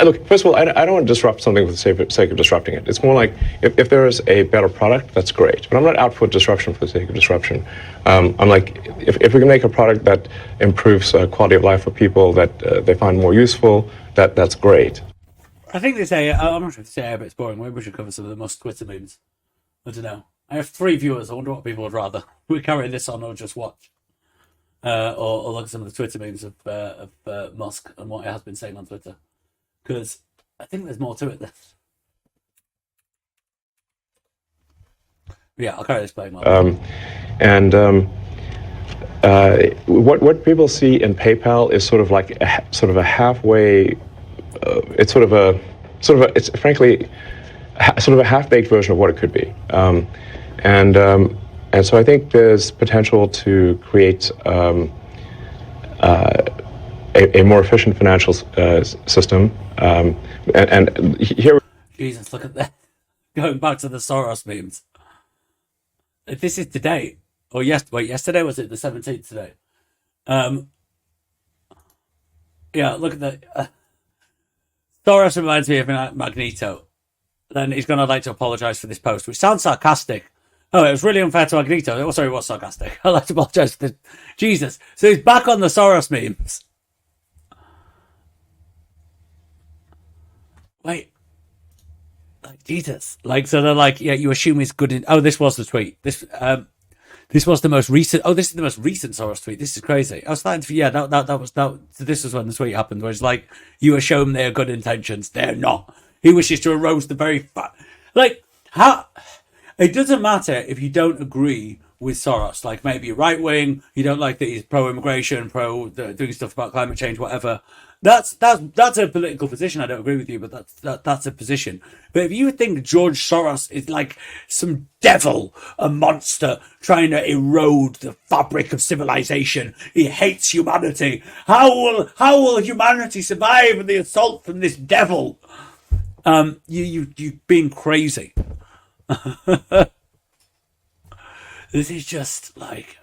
Look, first of all, I don't want to disrupt something for the sake of disrupting it. It's more like if there is a better product, that's great. But I'm not out for disruption for the sake of disruption. I'm like, if we can make a product that improves quality of life for people, that they find more useful, that's great. I think they say, I'm not sure if they say, but it's boring. Maybe we should cover some of the most Twitter memes. I don't know. I have 3 viewers. I wonder what people would rather. We carry this on or just watch. Or look at some of the Twitter memes of Musk and what he has been saying on Twitter. Because I think there's more to it than... Yeah, I'll carry this playing on. What people see in PayPal is sort of like a halfway. It's frankly sort of a half-baked version of what it could be. And so I think there's potential to create a more efficient financial system. And here, Jesus, look at that. Going back to the Soros memes. This is today. Or yesterday? Was it the 17th today? Yeah, look at that. Soros reminds me of Magneto. Then he's going to like to apologise for this post, which sounds sarcastic. Oh, it was really unfair to Magneto. Oh, sorry, it was sarcastic. I'd like to apologise for this. Jesus. So he's back on the Soros memes. Wait. Like, Jesus. Like, so they're like, yeah, you assume he's good in... Oh, this was the tweet. This was the most recent... Oh, this is the most recent Soros tweet. This is crazy. I was starting to... Yeah, so this was when the tweet happened, where it's like, you assume they are good intentions. They're not. He wishes to erode the very... Like, how... It doesn't matter if you don't agree with Soros. Like, maybe you're right-wing, you don't like that he's pro-immigration, doing stuff about climate change, whatever. That's a political position. I don't agree with you, but that's a position. But if you think George Soros is like some devil, a monster trying to erode the fabric of civilization, he hates humanity. How will humanity survive the assault from this devil? You've been crazy. This is just like,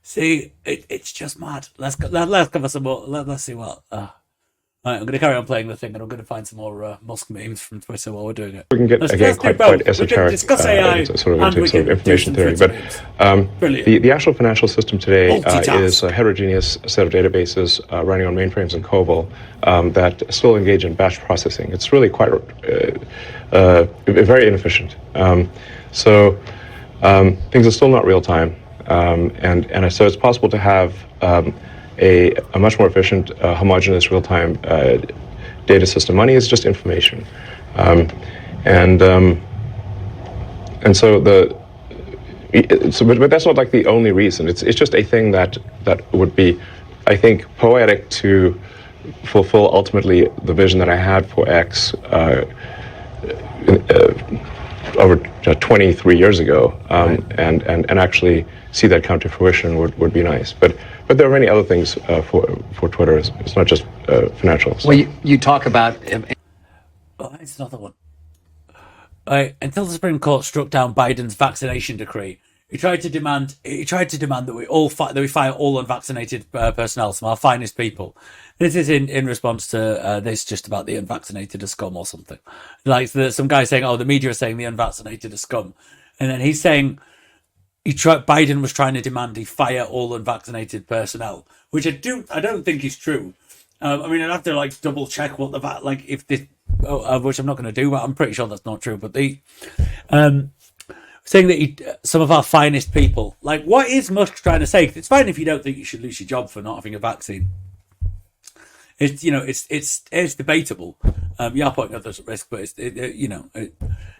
see, it's just mad. Let's cover some more. Let's see what. Right, I'm going to carry on playing the thing, and I'm going to find some more Musk memes from Twitter while we're doing it. We can get quite esoteric, discuss AI, sort of information theory. But the actual financial system today is a heterogeneous set of databases running on mainframes and COBOL that still engage in batch processing. It's really quite very inefficient. So things are still not real time, and so it's possible to have a much more efficient, homogeneous, real-time data system. Money is just information, and so but that's not like the only reason. It's just a thing that would be, I think, poetic to fulfill ultimately the vision that I had for X over 23 years ago, and actually see that come to fruition would be nice. But there are many other things for Twitter. It's not just financial. So. Well, you talk about... Oh, it's another one. Until the Supreme Court struck down Biden's vaccination decree, he tried to demand that we fire all unvaccinated personnel, some of our finest people. This is in response to this just about the unvaccinated are scum or something. Like some guy saying, "Oh, the media is saying the unvaccinated are scum," and then he's saying Biden was trying to demand he fire all unvaccinated personnel, which I don't think is true. I mean, I'd have to like double check what if this, which I'm not going to do, but I'm pretty sure that's not true. But saying that some of our finest people, like, what is Musk trying to say? It's fine if you don't think you should lose your job for not having a vaccine. It's it's debatable. You are putting others at risk, but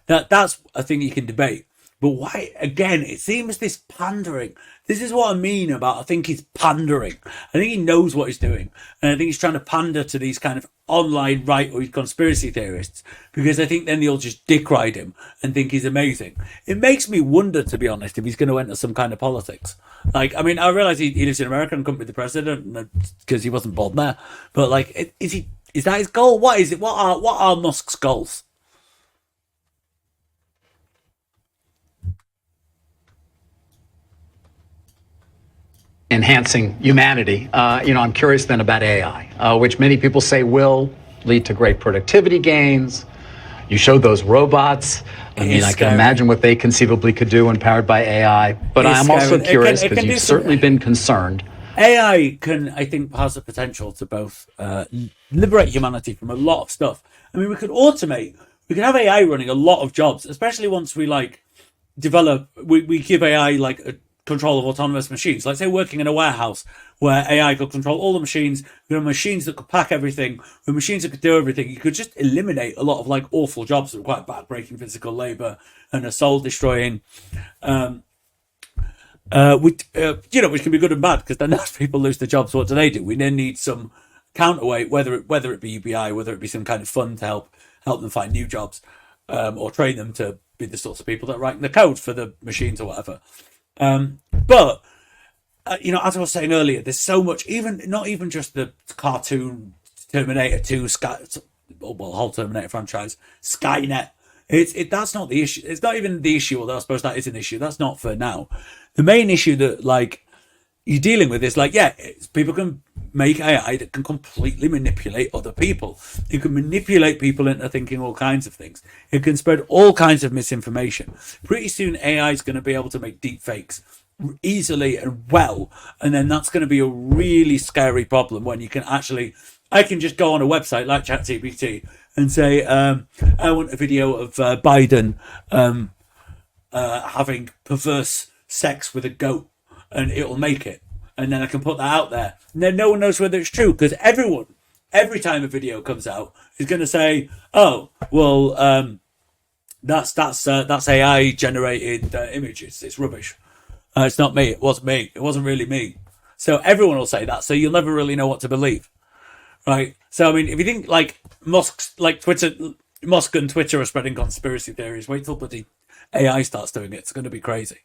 that's a thing you can debate. But why, again, it seems this pandering. This is what I mean about, I think he's pandering. I think he knows what he's doing. And I think he's trying to pander to these kind of online right-wing conspiracy theorists, because I think then they'll just dick ride him and think he's amazing. It makes me wonder, to be honest, if he's going to enter some kind of politics. Like, I mean, I realize he lives in America and couldn't be the president because he wasn't born there. But like, is that his goal? What is it? What are Musk's goals? Enhancing humanity. I'm curious then about AI, which many people say will lead to great productivity gains. You showed those robots. I can imagine what they conceivably could do when powered by AI. But I'm also curious, because you've certainly been concerned. AI I think, has the potential to both liberate humanity from a lot of stuff. I mean, we could have AI running a lot of jobs, especially once we we give AI like a control of autonomous machines. Like, say, working in a warehouse where AI could control all the machines, machines that could pack everything, with machines that could do everything. You could just eliminate a lot of like awful jobs that require backbreaking physical labor and soul destroying, which can be good and bad, because then as people lose their jobs, what do? We then need some counterweight, whether it be UBI, whether it be some kind of fund to help them find new jobs, or train them to be the sorts of people that write the code for the machines or whatever. But as I was saying earlier, there's so much, not even just the cartoon Terminator 2, whole Terminator franchise, Skynet. That's not the issue. It's not even the issue, although I suppose that is an issue. That's not for now. The main issue that you're dealing with is people can make AI that can completely manipulate other people. It can manipulate people into thinking all kinds of things. It can spread all kinds of misinformation. Pretty soon AI is going to be able to make deep fakes easily and well, and then that's going to be a really scary problem when I can just go on a website like ChatGPT and say, I want a video of Biden having perverse sex with a goat, and it'll make it. And then I can put that out there. And then no one knows whether it's true, because every time a video comes out, is going to say, oh, well, that's AI generated images. It's rubbish. It's not me. It wasn't me. It wasn't really me. So everyone will say that. So you'll never really know what to believe. Right. So, I mean, if you think Musk and Twitter are spreading conspiracy theories, wait till bloody AI starts doing it. It's going to be crazy.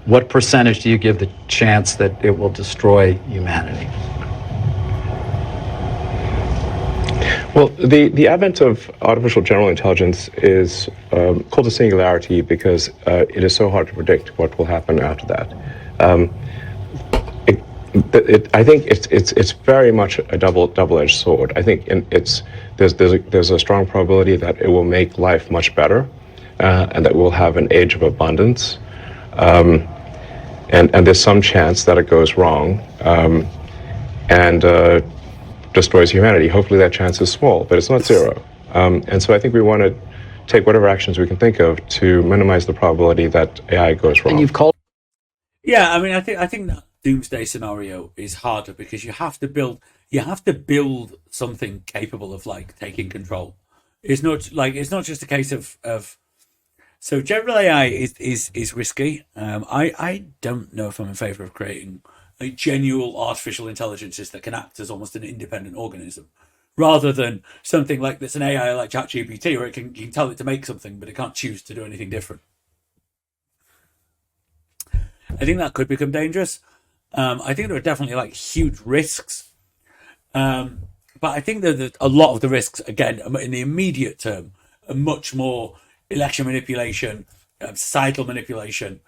What percentage do you give the chance that it will destroy humanity? Well, the advent of artificial general intelligence is called a singularity because it is so hard to predict what will happen after that. I think it's very much a double-edged sword. I think there's a strong probability that it will make life much better, and that we'll have an age of abundance. And there's some chance that it goes wrong and destroys humanity. Hopefully that chance is small, but it's not zero. And so I think we want to take whatever actions we can think of to minimize the probability that AI goes wrong. And you've called. Yeah, I mean, I think that doomsday scenario is harder because you have to build something capable of taking control. It's not just a case of. So general AI is risky. I don't know if I'm in favour of creating genuine artificial intelligences that can act as almost an independent organism, rather than something that's an AI like ChatGPT, where you can tell it to make something, but it can't choose to do anything different. I think that could become dangerous. I think there are definitely huge risks, but I think that a lot of the risks, again, in the immediate term, are much more election manipulation, societal manipulation,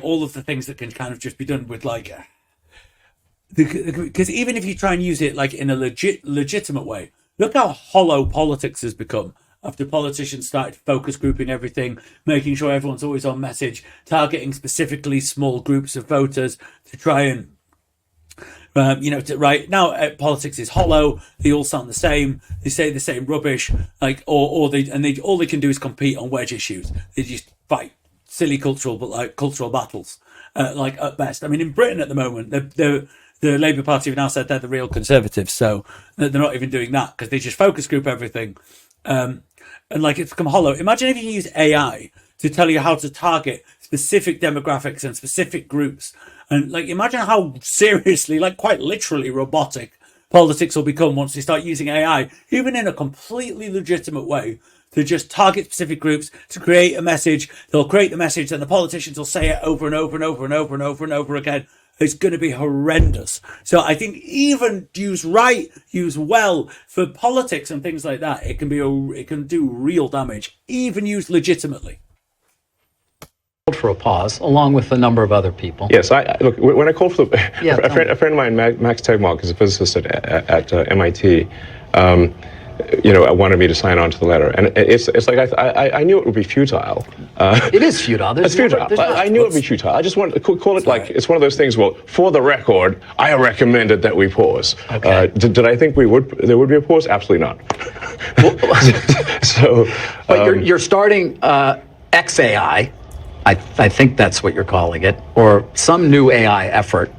all of the things that can kind of just be done with because even if you try and use it in a legitimate way, look how hollow politics has become after politicians started focus grouping everything, making sure everyone's always on message, targeting specifically small groups of voters to try and right now, politics is hollow. They all sound the same. They say the same rubbish. All they can do is compete on wedge issues. They just fight silly cultural battles. At best, I mean, in Britain at the moment, the Labour Party have now said they're the real Conservatives, so they're not even doing that because they just focus group everything. and like it's become hollow. Imagine if you use AI to tell you how to target specific demographics and specific groups. And like, imagine how seriously, like quite literally robotic politics will become once you start using AI, even in a completely legitimate way, to just target specific groups, to create a message. They'll create the message and the politicians will say it over and over and over and over and over and over again. It's going to be horrendous. So I think even used right, used well for politics and things like that, it can do real damage, even used legitimately. For a pause, along with a number of other people. Yes, look, when I called for a friend of mine, Max Tegmark, is a physicist at MIT, wanted me to sign on to the letter, and it's like I knew it would be futile. It is futile. It's futile. I knew it would be futile. I just want to call it like it's one of those things. Well, for the record, I recommended that we pause. Okay. Did I think there would be a pause? Absolutely not. But you're starting XAI. I think that's what you're calling it, or some new AI effort.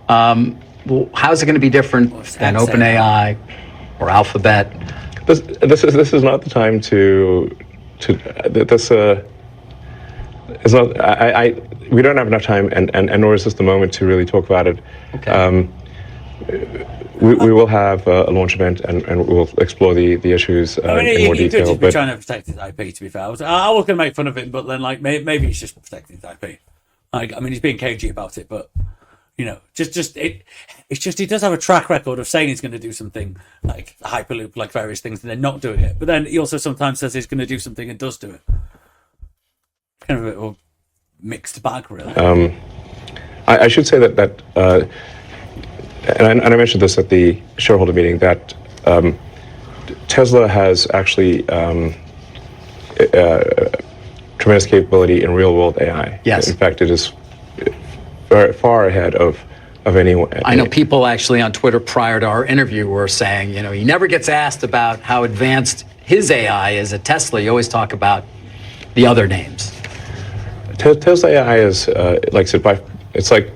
Well, how's it going to be different than OpenAI or Alphabet? This is not the time to this. It's not. We don't have enough time, and nor is this the moment to really talk about it. Okay. We will have a launch event, and we'll explore the issues in more detail. He could just be trying to protect his IP, to be fair. I was going to make fun of him, but then like maybe he's just protecting his IP. Like, I mean, he's being cagey about it, but it's just he does have a track record of saying he's going to do something like Hyperloop, like various things, and then not doing it. But then he also sometimes says he's going to do something and does do it. Kind of a bit of a mixed bag, really. I should say that. And I mentioned this at the shareholder meeting, that Tesla has actually tremendous capability in real-world AI. Yes. In fact, it is very far ahead of anyone. I know people actually on Twitter prior to our interview were saying, he never gets asked about how advanced his AI is at Tesla. You always talk about the other names. Tesla AI is, like I said, it's like,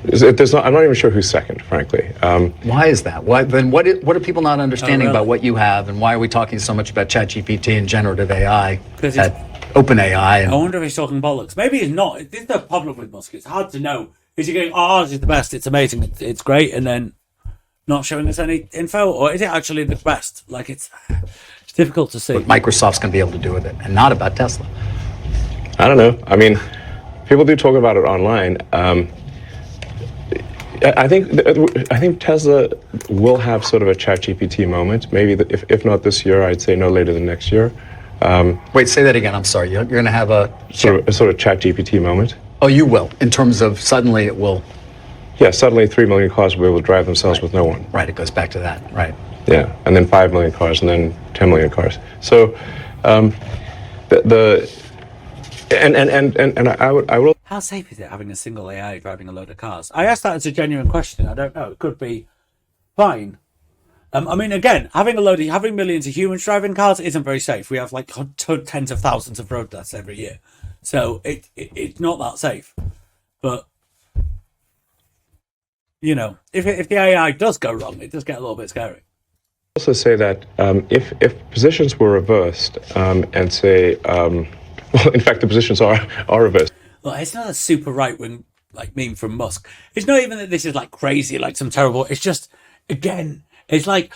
I'm not even sure who's second, frankly. Why is that? What are people not understanding about what you have, and why are we talking so much about ChatGPT and generative AI at OpenAI? I wonder if he's talking bollocks. Maybe he's not. This is the problem with Musk. It's hard to know. Is he going, ours is the best, it's amazing, it's great, and then not showing us any info? Or is it actually the best? Like, it's difficult to see. What Microsoft's going to be able to do with it, and not about Tesla. I don't know. I mean, people do talk about it online. I think Tesla will have sort of a ChatGPT moment. Maybe if not this year, I'd say no later than next year. Wait, say that again. I'm sorry. You're going to have a sort of ChatGPT moment. Oh, you will. In terms of suddenly it will. Yeah, suddenly 3 million cars will be able to drive themselves with no one. Right. It goes back to that. Right. Yeah, and then 5 million cars, and then 10 million cars. So I will. How safe is it having a single AI driving a load of cars? I asked that as a genuine question. I don't know. It could be fine. I mean, again, having millions of humans driving cars isn't very safe. We have like tens of thousands of road deaths every year, so it's not that safe. But if the AI does go wrong, it does get a little bit scary. Also say that if positions were reversed and say. Well, in fact, the positions are reversed. Well, it's not a super right-wing like meme from Musk. It's not even that this is like crazy, like some terrible. It's just, again, it's like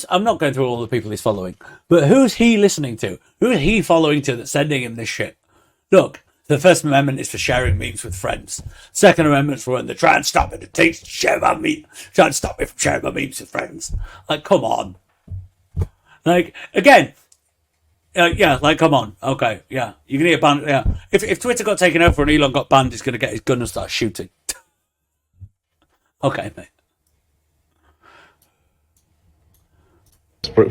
I'm not going through all the people he's following, but who's he listening to? Who is he following to that's sending him this shit? Look, the First Amendment is for sharing memes with friends. Second Amendment's for when they try and stop it. Try and stop me from sharing my memes with friends. Like, come on. Like, again. Come on. Okay, yeah. You're going to get banned. Yeah. If Twitter got taken over and Elon got banned, he's going to get his gun and start shooting. Okay, mate.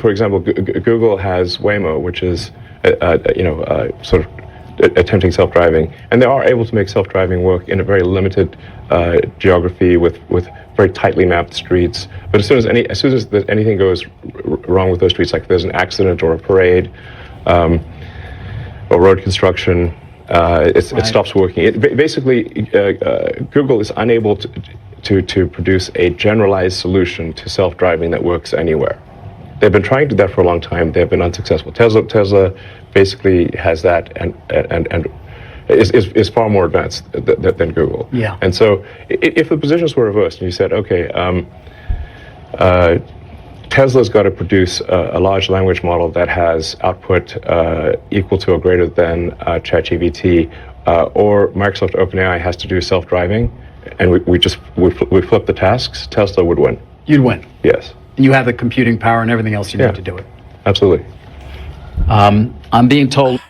For example, Google has Waymo, which is, sort of attempting self-driving. And they are able to make self-driving work in a very limited geography with very tightly mapped streets. But as soon as anything goes wrong with those streets, like if there's an accident or a parade, or road construction, it stops working. Basically, Google is unable to produce a generalized solution to self-driving that works anywhere. they've been trying to do that for a long time. They've been unsuccessful. Tesla basically has that and is far more advanced than Google. Yeah. And so if the positions were reversed and you said, okay, Tesla's got to produce a large language model that has output equal to or greater than ChatGPT, or Microsoft OpenAI has to do self-driving, and we flip the tasks, Tesla would win. You'd win. Yes. And you have the computing power and everything else you Yeah. need to do it. Absolutely. I'm being told.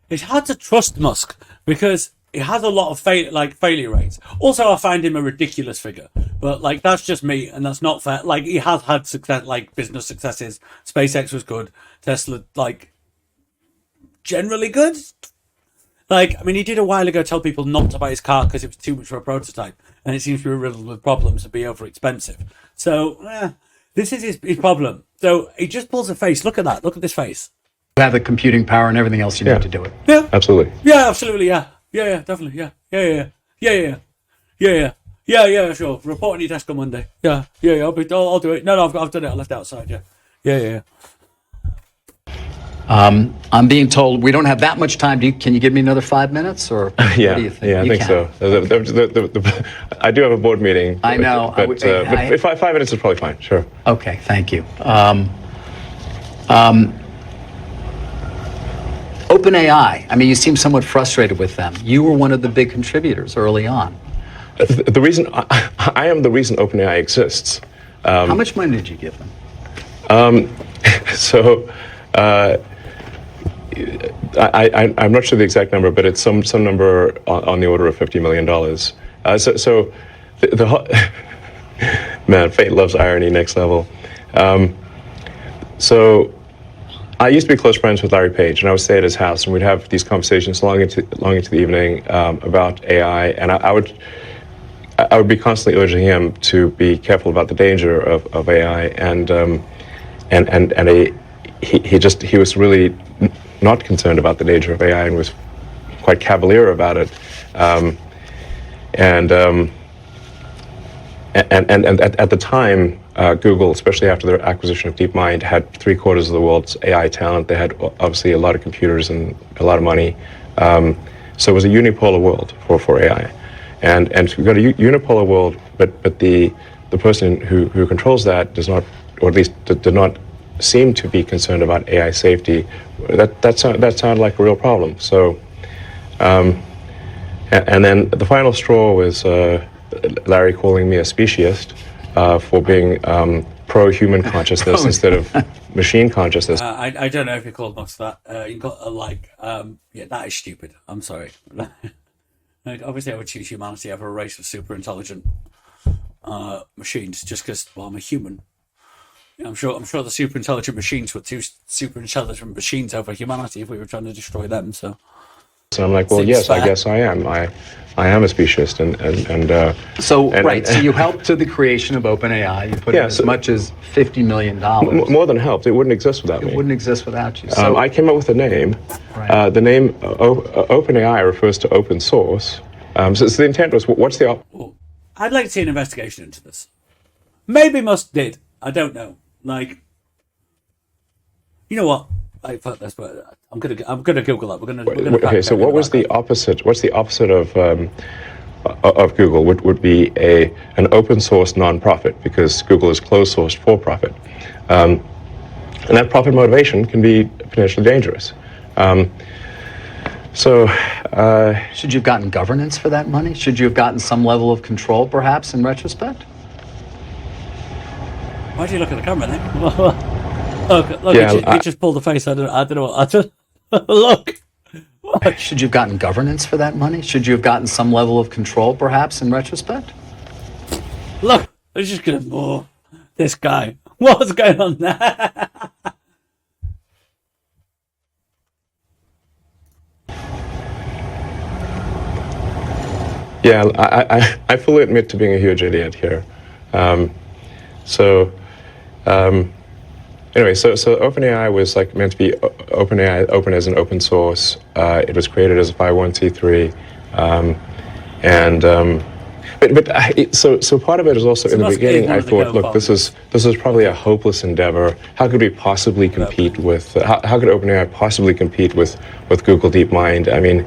It's hard to trust Musk because he has a lot of failure rates. Also, I find him a ridiculous figure, but like that's just me, and that's not fair. Like he has had success, like business successes. SpaceX was good. Tesla, like generally good. Like I mean, he did a while ago tell people not to buy his car because it was too much for a prototype, and it seems to be riddled with problems and be over expensive. So this is his problem. So he just pulls a face. Look at that. Look at this face. You have the computing power and everything else you need to do it. Yeah. Absolutely. Yeah, absolutely. Yeah. Yeah, definitely. Yeah, sure. Report on your desk on Monday. Yeah. I'll do it. No, I've done it. I left it outside. Yeah. I'm being told we don't have that much time. Can you give me another 5 minutes, or Yeah, what do you think? yeah, I think so. I do have a board meeting. I know. But if 5 minutes is probably fine. Sure. Okay, thank you. OpenAI. I mean, you seem somewhat frustrated with them. You were one of the big contributors early on. The reason I am the reason OpenAI exists. How much money did you give them? I'm not sure the exact number, but it's some number on the order of $50 million. The whole man, fate loves irony, next level. So I used to be close friends with Larry Page, and I would stay at his house, and we'd have these conversations long into the evening about AI, and I would be constantly urging him to be careful about the danger of AI, he was really not concerned about the danger of AI and was quite cavalier about it, and at the time, Google, especially after their acquisition of DeepMind, had 3/4 of the world's AI talent. They had obviously a lot of computers and a lot of money. So it was a unipolar world for AI. And we've got a unipolar world, but the person who controls that does not, or at least did not seem to be concerned about AI safety. That sounded like a real problem. So, and then the final straw was Larry calling me a speciesist for being pro-human consciousness instead of machine consciousness. I don't know if you called Musk that. You got that is stupid. I'm sorry. Like, obviously, I would choose humanity over a race of super intelligent machines just because, well, I'm a human. I'm sure the super intelligent machines were two super intelligent machines over humanity if we were trying to destroy them. So I'm like, well, yes, I guess I am. I am a speciesist, So you helped to the creation of OpenAI. You put in as much as $50 million. More than helped. It wouldn't exist without me. It wouldn't exist without you. So I came up with a name. Right. The name OpenAI refers to open source. So the intent was, what's the I'd like to see an investigation into this. Maybe Musk did. I don't know. Like, you know what? I'm gonna Google that. We're gonna okay, so what was the opposite? What's the opposite of Google? Would be an open source nonprofit, because Google is closed source for profit, and that profit motivation can be potentially dangerous. Should you have gotten governance for that money? Should you have gotten some level of control, perhaps, in retrospect? Why do you look at the camera then? Look, Yeah, he just pulled the face. I don't know. Look. What? Should you have gotten governance for that money? Should you have gotten some level of control, perhaps, in retrospect? Look, they're just gonna this guy. What's going on there? Yeah, I fully admit to being a huge idiot here. Anyway, so OpenAI was like meant to be open as an open source. It was created as a 501c3, So part of it is also in the beginning. I thought, look, this is probably a hopeless endeavor. How could we possibly compete with? How could OpenAI possibly compete with Google DeepMind? I mean,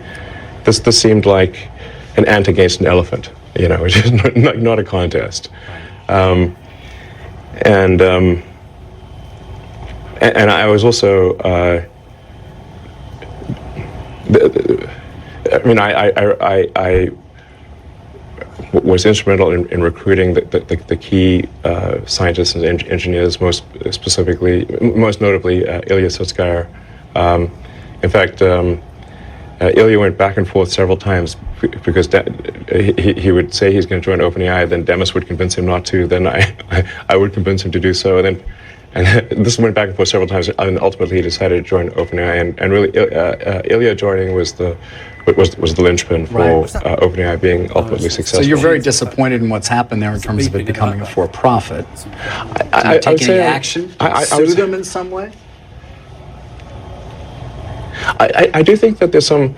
this seemed like an ant against an elephant. Which is not a contest. And I was also. I was instrumental in recruiting the key scientists and engineers, most notably Ilya Sutskever. In fact, Ilya went back and forth several times because he would say he's going to join OpenAI, then Demis would convince him not to, then I would convince him to do so, and this went back and forth several times, and ultimately he decided to join OpenAI, and really Ilya joining was the linchpin for OpenAI being ultimately successful. So you're very disappointed in what's happened there in terms of it becoming a for-profit. Do you take any action? Sue them in some way? I do think that there's some.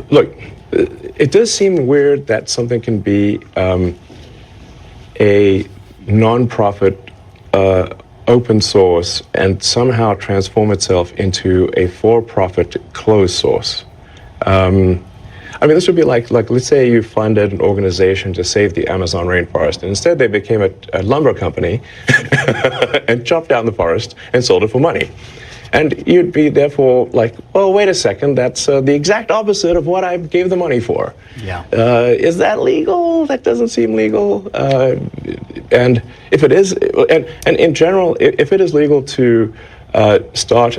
Look, it does seem weird that something can be a non-profit, open source, and somehow transform itself into a for-profit closed source. This would be like let's say you funded an organization to save the Amazon rainforest, and instead they became a lumber company and chopped down the forest and sold it for money. And you'd be therefore like, well, wait a second, that's the exact opposite of what I gave the money for. Yeah. Is that legal? That doesn't seem legal. And if it is, and in general, if it is legal to start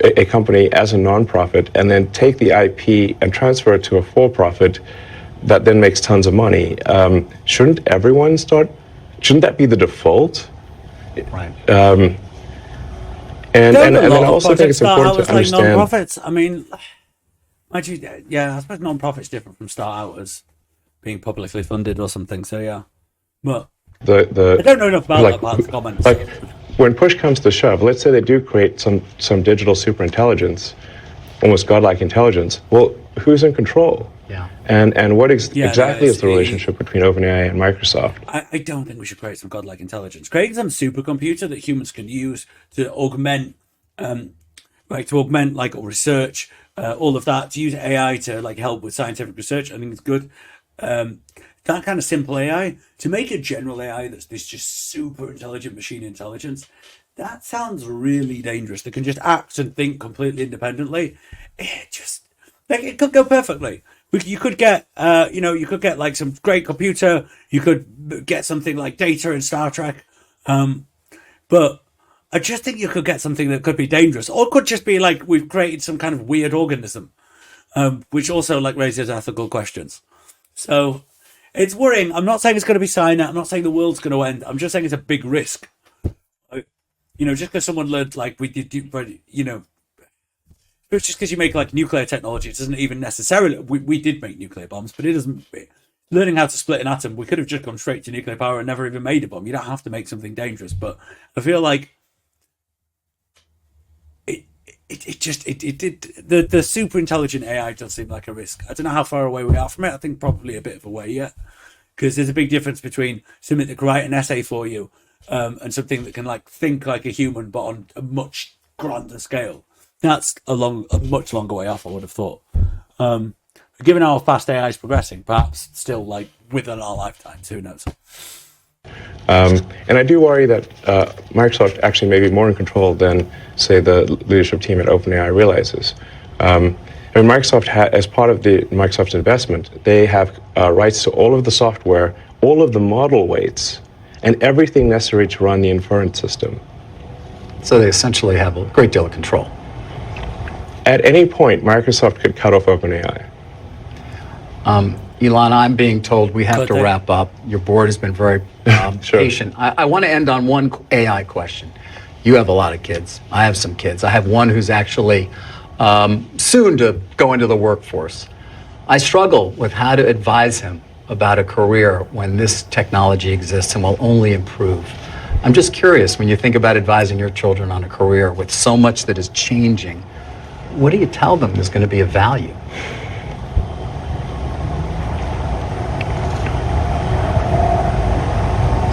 a company as a nonprofit and then take the IP and transfer it to a for-profit that then makes tons of money, shouldn't everyone start? Shouldn't that be the default? Right. And I also think it's important to understand. Non-profits. I mean, actually, I suppose non-profit's different from start out as being publicly funded or something. So yeah, but I don't know enough about that part of the comments. Like when push comes to shove, let's say they do create some digital superintelligence, almost godlike intelligence. Well, who's in control? Yeah. And what exactly is the relationship between OpenAI and Microsoft? I don't think we should create some godlike intelligence. Creating some supercomputer that humans can use to augment, like research, all of that, to use AI to like help with scientific research. I think it's good. That kind of simple AI, to make a general AI that's this just super intelligent machine intelligence, that sounds really dangerous. That can just act and think completely independently. It could go perfectly. You could get, like some great computer. You could get something like Data in Star Trek. But I just think you could get something that could be dangerous, or it could just be like we've created some kind of weird organism, which also like raises ethical questions. So it's worrying. I'm not saying it's going to be China. I'm not saying the world's going to end. I'm just saying it's a big risk. Just because someone learned like we did, but it's just because you make like nuclear technology, it doesn't even necessarily. We did make nuclear bombs, but it doesn't. Learning how to split an atom, we could have just gone straight to nuclear power and never even made a bomb. You don't have to make something dangerous, but I feel like the super intelligent AI does seem like a risk. I don't know how far away we are from it. I think probably a bit of a way yet, because there's a big difference between something that can write an essay for you and something that can like think like a human but on a much grander scale. That's a much longer way off, I would have thought. Given how fast AI is progressing, perhaps still like within our lifetimes, who knows? And I do worry that Microsoft actually may be more in control than, say, the leadership team at OpenAI realizes. Microsoft, as part of the Microsoft investment, they have rights to all of the software, all of the model weights, and everything necessary to run the inference system. So they essentially have a great deal of control. At any point, Microsoft could cut off OpenAI. Elon, I'm being told we have to wrap up. Your board has been very sure. patient. I want to end on one AI question. You have a lot of kids. I have some kids. I have one who's actually soon to go into the workforce. I struggle with how to advise him about a career when this technology exists and will only improve. I'm just curious, when you think about advising your children on a career with so much that is changing, what do you tell them is going to be of value?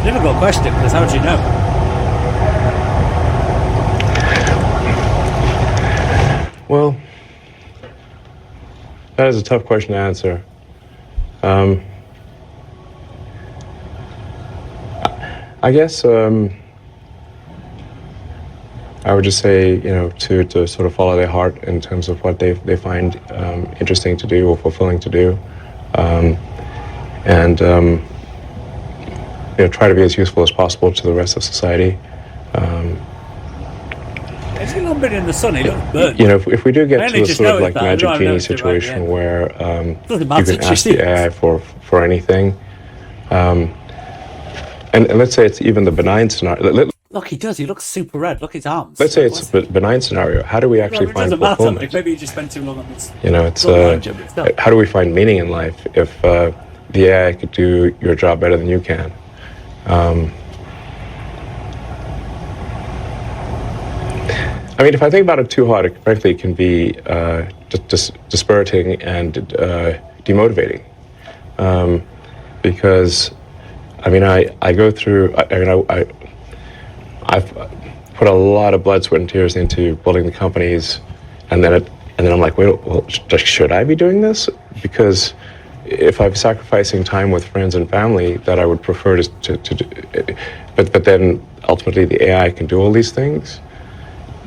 Difficult question, because how do you know? Well, that is a tough question to answer. I guess I would just say, to sort of follow their heart in terms of what they find interesting to do or fulfilling to do, and try to be as useful as possible to the rest of society. Has Elon been in the sun? He looks burnt. If we do get to a sort of like that. magic genie situation where you can ask the AI for anything, and let's say it's even the benign scenario. Look, he does. He looks super red. Look at his arms. Let's say it's a benign scenario. How do we actually find fulfillment? Like maybe you just spent too long on this. It's how do we find meaning in life if the AI could do your job better than you can? I mean, if I think about it too hard, it frankly can be dispiriting and demotivating. Because, I mean, I go through. I've put a lot of blood, sweat, and tears into building the companies, and then I'm like, wait, well, should I be doing this? Because if I'm sacrificing time with friends and family that I would prefer to do, but then ultimately the AI can do all these things.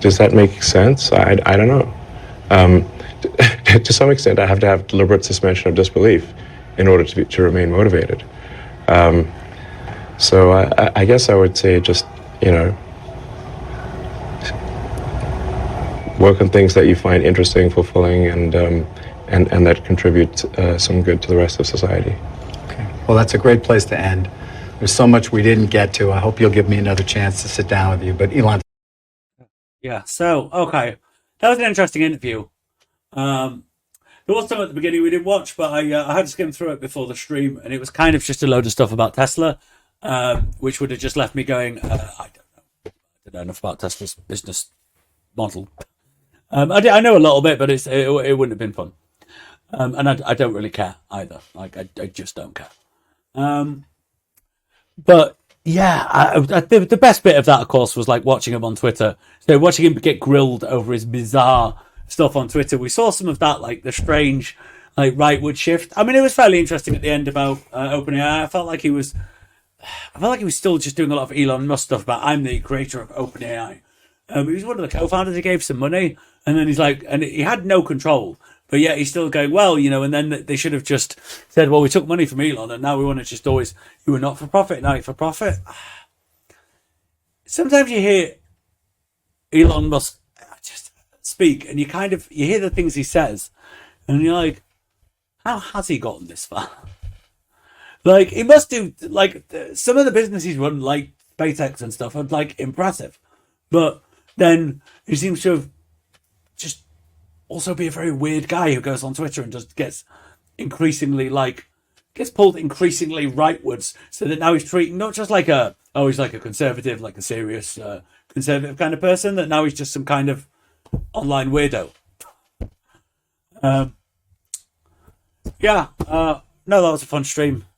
Does that make sense? I don't know. To some extent, I have to have deliberate suspension of disbelief in order to remain motivated. So I guess I would say just, work on things that you find interesting, fulfilling, and that contribute some good to the rest of society. Okay. Well, that's a great place to end. There's so much we didn't get to. I hope you'll give me another chance to sit down with you. But Elon. Yeah, so, okay. That was an interesting interview. There was some at the beginning we didn't watch, but I had to skim through it before the stream, and it was kind of just a load of stuff about Tesla, which would have just left me going, I don't know enough about Tesla's business model. I know a little bit, but it wouldn't have been fun. And I don't really care either. Like, I just don't care. But yeah, the best bit of that, of course, was like watching him on Twitter. So watching him get grilled over his bizarre stuff on Twitter. We saw some of that, like the strange, like rightward shift. I mean, it was fairly interesting at the end about OpenAI. I felt like he was still just doing a lot of Elon Musk stuff about I'm the creator of OpenAI. He was one of the co-founders. He gave some money, and then he's like, and he had no control. But yet he's still going, well, and then they should have just said, well, we took money from Elon and now we want to just always, you were not for profit, now you're for profit. Sometimes you hear Elon Musk just speak and you hear the things he says and you're like, how has he gotten this far? Like, he must do, like, some of the business he's run, like SpaceX and stuff, are, like, impressive. But then he seems to have just also be a very weird guy who goes on Twitter and just gets pulled increasingly rightwards, so that now he's treating not just like he's like a conservative, like a serious conservative kind of person, that now he's just some kind of online weirdo. No, that was a fun stream.